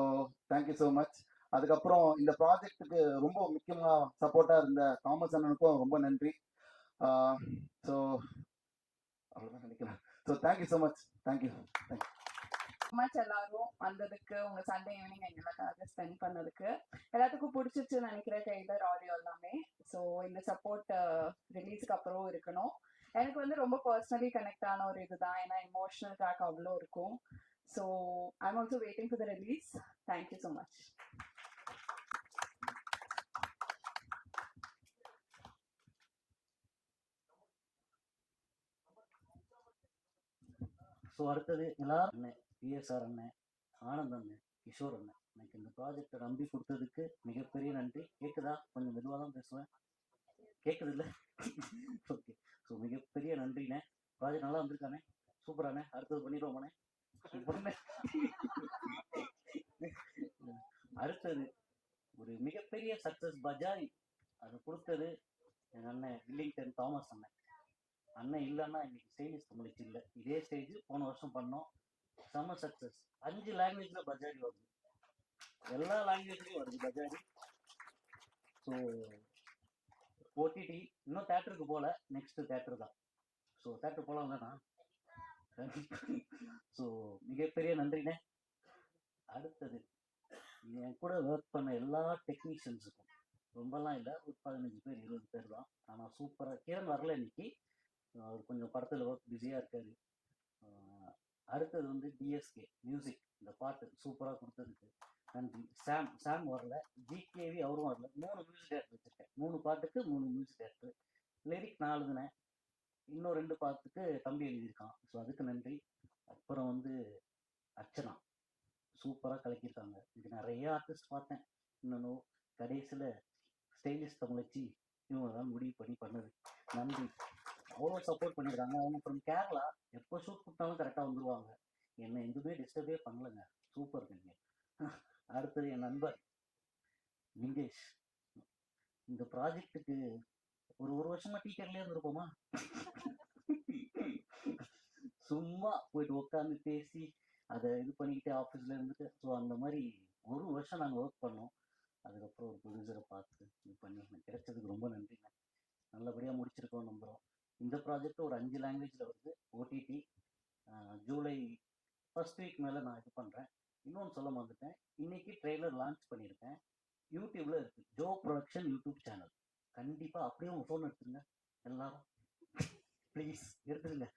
thank you so much. அதுக்கப்புறம் இந்த ப்ராஜெக்ட்டுக்கு ரொம்ப முக்கியமா சப்போர்ட்டா இருந்த தாமஸ் அண்ணனுக்கும் ரொம்ப நன்றி. ஸோ அவ்வளோதான் நினைக்கிறேன். So thank you so much. Thank you much எல்லாரும் வந்ததுக்கு, உங்க சண்டே ஈவினிங் எங்களுக்காக ஸ்பெண்ட் பண்ணதுக்கு. எல்லாத்துக்கும் பிடிச்சிருச்சுன்னு நினைக்கிறேன் ட்ரெய்லர், ஆடியோ எல்லாமே. ஸோ இந்த சப்போர்ட் ரிலீஸ்க்கு அப்புறம் இருக்கணும். எனக்கு வந்து ரொம்ப பர்சனலி கனெக்ட் ஆன ஒரு இதுதான், ஏன்னா எமோஷனல் ட்ராக் அவ்வளோ இருக்கும். So I'm also waiting for the release. Thank you so much. So அடுத்தது எல்லாரும் அண்ணன், பிஎஸ்ஆர் அண்ணன், ஆனந்த் அண்ணன், கிஷோர் அண்ணன், எனக்கு இந்த ப்ராஜெக்டை நம்பி கொடுத்ததுக்கு மிகப்பெரிய நன்றி. கேட்குதா? கொஞ்சம் மெதுவாக தான் பேசுவேன். கேட்குது இல்லை? ஓகே. ஸோ மிகப்பெரிய நன்றிண்ணே. ப்ராஜெக்ட் நல்லா வந்திருக்கானே, சூப்பரானே. அடுத்தது பண்ணிடுவோமாண்ணே, சூப்பர்ண்ணே. அடுத்தது ஒரு மிகப்பெரிய சக்ஸஸ் பஜாய் அது கொடுத்தது எங்கள் அண்ணன் வில்லிங்டன் தாமஸ் அண்ணன். அண்ணன் இல்லைன்னா இன்னைக்கு ஸ்டைலிஷ் தமிழச்சி இல்லை. இதே ஸ்டேஜ் போன வருஷம் பண்ணோம், செம்ம சக்ஸஸ். 5 லாங்குவேஜ்ல பஜாரி வருது, எல்லா லாங்குவேஜ்லையும் வருது பஜாரி. ஸோ ஓடிடி இன்னும் தேட்டருக்கு போல, நெக்ஸ்ட் தேட்டர் தான். ஸோ தேட்டர் போகலாம் தானா? ஸோ மிகப்பெரிய நன்றிண்ணே. அடுத்தது என் கூட ஒர்க் பண்ண எல்லா டெக்னீஷியன்ஸுக்கும், ரொம்பலாம் இல்லை, ஒரு 15 பேர் 20 பேர் தான். ஆனால் சூப்பராக. கிரண் வரல இன்னைக்கு, அவர் கொஞ்சம் படத்தில் ஒர்க் பிஸியாக இருக்காரு. அடுத்தது வந்து டிஎஸ்கே மியூசிக், இந்த பாட்டு சூப்பராக கொடுத்ததுக்கு நன்றி. சாம் வரல, ஜிகேவி அவரும் வரல. 3 மியூசிக் டேரக்டர் வச்சுருக்கேன், 3 பாட்டுக்கு 3 மியூசிக் டேரக்டர். லிரிக் நான் எழுதுனேன், இன்னும் 2 பாட்டுக்கு தம்பி எழுதியிருக்கான். ஸோ அதுக்கு நன்றி. அப்புறம் வந்து அர்ச்சனா சூப்பராக கலக்கியிருக்காங்க. இது நிறைய ஆர்டிஸ்ட் பார்த்தேன், இன்னும் கடைசியில் ஸ்டைலிஷ் தமிழச்சி இவங்க தான் முடிவு பண்ணி பண்ணது. நன்றி. அவ்வளோ சப்போர்ட் பண்ணியிருக்காங்க. அவங்க ஃப்ரம் கேரளா, எப்போ ஷூட் கொடுத்தாலும் கரெக்டாக வந்துடுவாங்க. என்னை எதுவுமே டிஸ்டர்பே பண்ணலைங்க, சூப்பர் நீங்கள். அடுத்தது என் நண்பர் லிங்கேஷ். இந்த ப்ராஜெக்டுக்கு ஒரு வருஷமா டீச்சர்லேயே இருந்திருப்போமா? சும்மா போயிட்டு உட்காந்து பேசி அதை இது பண்ணிக்கிட்டே ஆஃபீஸில் இருந்துட்டு, ஸோ அந்த மாதிரி ஒரு வருஷம் நாங்கள் ஒர்க் பண்ணோம். அதுக்கப்புறம் ஒரு ப்ரொடியூசரை பார்த்து இது பண்ணி கிடைச்சதுக்கு ரொம்ப நன்றிங்க. நல்லபடியாக முடிச்சிருக்கோம் நம்புகிறோம். இந்த ப்ராஜெக்ட் ஒரு 5 லாங்குவேஜில் வருது. ஓடிடி ஜூலை 1st வீக் மேலே நான் இது பண்ணுறேன். இன்னொன்று சொல்ல மறந்துட்டேன், இன்னைக்கு ட்ரெய்லர் லான்ச் பண்ணியிருக்கேன். யூடியூப்ல இருக்கு, ஜோ ப்ரொடக்ஷன் யூடியூப் சேனல். கண்டிப்பாக அப்படியே உங்கள் ஃபோன் எடுத்துருங்க எல்லாரும், ப்ளீஸ் எடுத்துருங்க,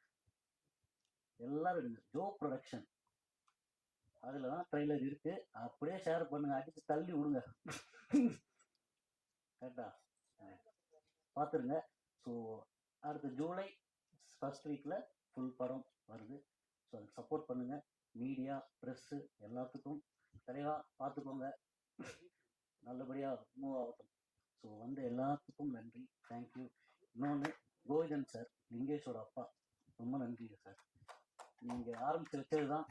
எல்லாரும் எடுங்க. ஜோ ப்ரொடக்ஷன், அதில் தான் ட்ரெய்லர் இருக்கு. அப்படியே ஷேர் பண்ணுங்க, அடிச்சு தள்ளி விடுங்க. கரெக்டா பார்த்துருங்க. ஸோ அடுத்த ஜூலை 1st வீக்கில் ஃபுல் படம் வருது. ஸோ அதுக்கு சப்போர்ட் பண்ணுங்க. மீடியா, ப்ரெஸ்ஸு எல்லாத்துக்கும் தெளிவாக பார்த்துக்கோங்க, நல்லபடியாக மூவ் ஆகட்டும். ஸோ வந்து எல்லாத்துக்கும் நன்றி, தேங்க்யூ. இன்னொன்று, கோவிந்தன் சார், லிங்கேஷோட அப்பா, ரொம்ப நன்றி சார். நீங்கள் ஆரம்பித்து வச்சது தான்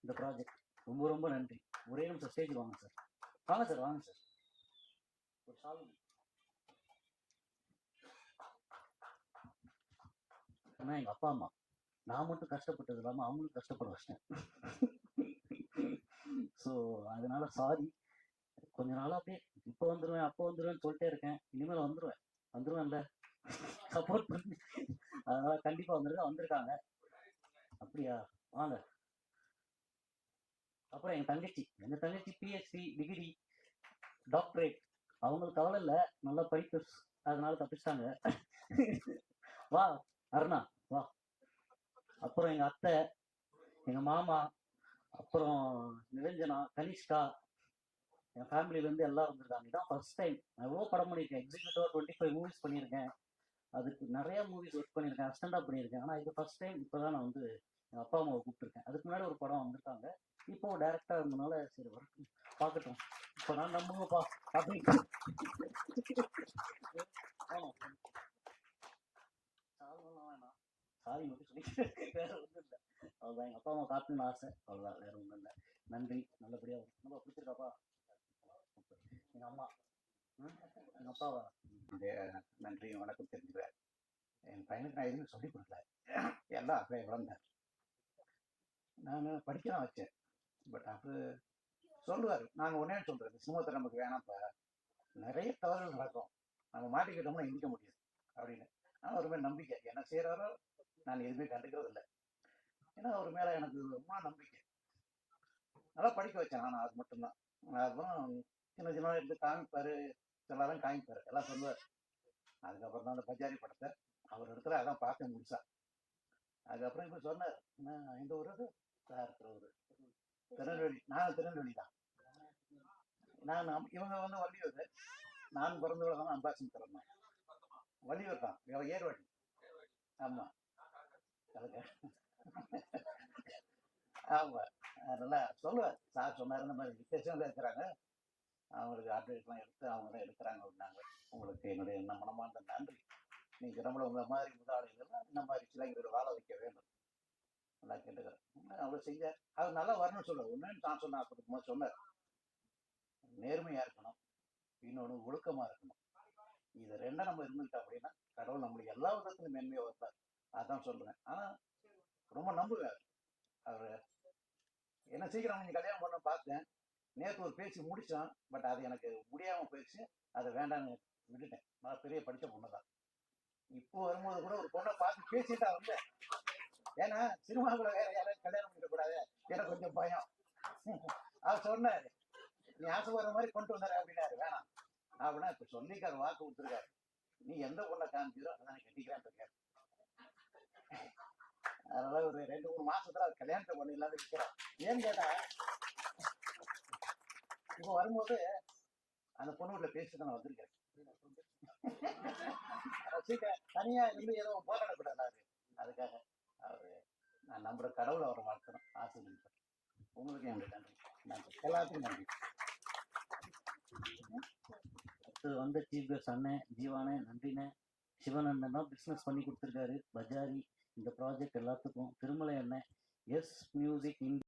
இந்த ப்ராஜெக்ட், ரொம்ப ரொம்ப நன்றி. ஒரே நிமிஷம் ஸ்டேஜ் வாங்க சார், வாங்க சார், வாங்க சார். ஒரு சாமி. ஆனால் எங்கள் அப்பா அம்மா, நான் மட்டும் கஷ்டப்பட்டது இல்லாமல் அவங்களும் கஷ்டப்பட வச்சிட்டேன். ஸோ அதனால சாரி. கொஞ்ச நாளாக அப்படியே இப்போ வந்துடுவேன் அப்போ வந்துடுவேன்னு சொல்லிட்டே இருக்கேன். இனிமேல் வந்துடுவேன்ல, சப்போர்ட் பண்ணி. அதனால கண்டிப்பாக வந்திருக்காங்க. அப்படியா, வாங்க. அப்புறம் எங்கள் தங்கச்சி பிஹெச்டி டிகிரி டாக்டரேட், அவங்களுக்கு கவலை இல்லை, நல்லா படிப்பு, அதனால தப்பிச்சிட்டாங்க. வா அருணா, வா. அப்புறம் எங்கள் அத்தை, எங்கள் மாமா, அப்புறம் நிரஞ்சனா, கனிஷ்கா, என் ஃபேமிலியிலேருந்து எல்லாம் வந்திருக்காங்க. இதான் ஃபர்ஸ்ட் டைம் நான் எவ்வளோ படம் பண்ணியிருக்கேன். எக்ஸிக்யூட்டிவாக 25 மூவிஸ் பண்ணியிருக்கேன். அதுக்கு நிறைய மூவிஸ் ஒர்க் பண்ணியிருக்கேன், அசிஸ்டண்டாக பண்ணியிருக்கேன். ஆனால் இது ஃபர்ஸ்ட் டைம் இப்போ தான் நான் வந்து எங்கள் அப்பா அம்மாவை கூப்பிட்டுருக்கேன். அதுக்கு முன்னாடி ஒரு படம் வந்திருக்காங்க. இப்போ டேரக்டாக இருந்தனால சரி வரட்டும், பார்க்கட்டும், இப்போ நான் நம்புங்கப்பா அப்படின்னு. ஆமாம், சால்வெல்லாம் வேணாம், சாரி மட்டும் சொல்லிட்டு வேற ஒன்றும் இல்லை. அவ்வளோதான், எங்கள் அப்பா அம்மா காட்டணும்னு ஆசை, அவ்வளோதான், வேற ஒன்றும் இல்லை. நன்றி, நல்லபடியாக ரொம்ப பிடிச்சிருக்காப்பா. எங்கள் அம்மா, எங்கள் அப்பாவா, நன்றி வணக்கம் தெரிஞ்சுக்கிறேன். என் பையனுக்கு நான் எதுவும் சொல்லிக் கொடுக்கல, எல்லாம் அப்படியே வளர்ந்தேன். நான் படிக்க தான் வச்சேன். பட் அவர் சொல்லுவார், நாங்கள் ஒன்றே சொல்கிறது, சினிமாத்தில் நமக்கு வேணாம்ப்பா, நிறைய தவறுகள் நடக்கும், நம்ம மாட்டிக்கிட்டோம்னா எந்திக்க முடியாது அப்படின்னு. ஆனால் ஒரு மேலே நம்பிக்கை, என்ன செய்கிறாரோ நான் எதுவுமே கண்டுக்கிறது இல்லை. ஏன்னா அவர் மேலே எனக்கு ரொம்ப நம்பிக்கை. நல்லா படிக்க வச்சேன் நான், அது மட்டும்தான். அதுதான் சின்ன சின்ன எடுத்து காமிப்பார், எல்லாரும் காமிப்பார், எல்லாம் சொல்லுவார். அதுக்கப்புறம் தான் அந்த பஜாரி படத்தை அவர் இடத்துல அதான் பார்க்க முடிச்சா. அதுக்கப்புறம் இப்போ சொன்னார், நான் இந்த ஊர் இருக்கிற ஊர் திருநெல்வேலி, நான் திருநெல்வேலி தான். நான் இவங்க வந்து வள்ளியூர், நான் பிறந்த உலகம் அம்பாசன் பிறந்தேன். வள்ளியூர் தான், ஏர்வாடி. ஆமாம், அதுக்கு ஆமாம், அதெல்லாம் சொல்லுவார். சார் சொன்னார், இந்த மாதிரி வித்தியாசம் இருக்கிறாங்க, அவங்களுக்கு அட்வைஸ்லாம் எடுத்து அவங்க தான் எடுக்கிறாங்க அப்படின்னாங்க. உங்களுக்கு என்னுடைய என்ன மனமார்ந்த நன்றி. நீங்கள் நம்மள உங்களை மாதிரி முதலாளிகள்லாம் இந்த மாதிரி சிலைகளை வாழ வைக்க வேண்டும், நல்லா கேட்டுக்கிறேன். அவ்வளோ செஞ்சார். அது நல்லா வரணும்னு சொல்லுவார். ஒன்றுன்னு நான் சொன்னேன், அப்படி சொன்னார், நேர்மையாக இருக்கணும், இன்னொன்று ஒழுக்கமாக இருக்கணும். இது ரெண்டும் நம்ம இருந்துக்கிட்டோம் அப்படின்னா கடவுள் நம்மளுக்கு எல்லா விதத்துலையும் மேன்மையாக வைப்பார். அதான் சொல்கிறேன். ஆனால் ரொம்ப நம்புவேன் அவர். என்ன சீக்கிரம் நீங்கள் கல்யாணம் பண்ண பார்த்தேன், நேற்று ஒரு பேசி முடித்தோம். பட் அது எனக்கு முடியாமல் போயிடுச்சு, அதை வேண்டான்னு விட்டுட்டேன். நான் பெரிய படித்த பொண்ணு தான். இப்போ வரும்போது கூட ஒரு பொண்ணை பார்த்து பேசிட்டா வந்தேன். ஏன்னா சினிமாக்குள்ள வேற யாராவது கல்யாணம் பண்ணிடக்கூடாது, எனக்கு கொஞ்சம் பயம். அவர் சொன்னார், நீ ஆசைப்படுற மாதிரி கொண்டு வந்தாரு அப்படின்னாரு. வேணாம் அப்படின்னா இப்போ சொல்லிக்காரு, வாக்கு கொடுத்துருக்காரு, நீ எந்த பொண்ணை காமிக்கிறோ அதான் கட்டிக்கிறான்னு இருக்காரு. அதனால ஒரு 2-3 மாசத்துல அவர் கல்யாணத்தை பண்ணி இல்லாத இருக்கிறார். ஏன்னு கேட்டா, இப்போ வரும்போது அந்த பொண்ணு வீட்டுல பேசிட்டு நான் வந்திருக்கேன். தனியா இருந்து ஏதோ போராடக்கூடாது, அதுக்காக அவரு நான் நம்புற கடவுளை அவரை வாழ்க்கணும், ஆசீர்வதிப்பேன். உங்களுக்கு என்னுடைய நன்றி, நன்றி, எல்லாத்துக்கும் நன்றி. அடுத்து வந்த சீஃப் கெஸ்ட் அண்ணன் ஜீவானே, நன்றிண்ணே. சிவனந்தன் தான் பிஸ்னஸ் பண்ணி கொடுத்துருக்காரு, பஜாரி, இந்த ப்ராஜெக்ட் எல்லாத்துக்கும். திருமலை அண்ணன், எஸ் மியூசிக்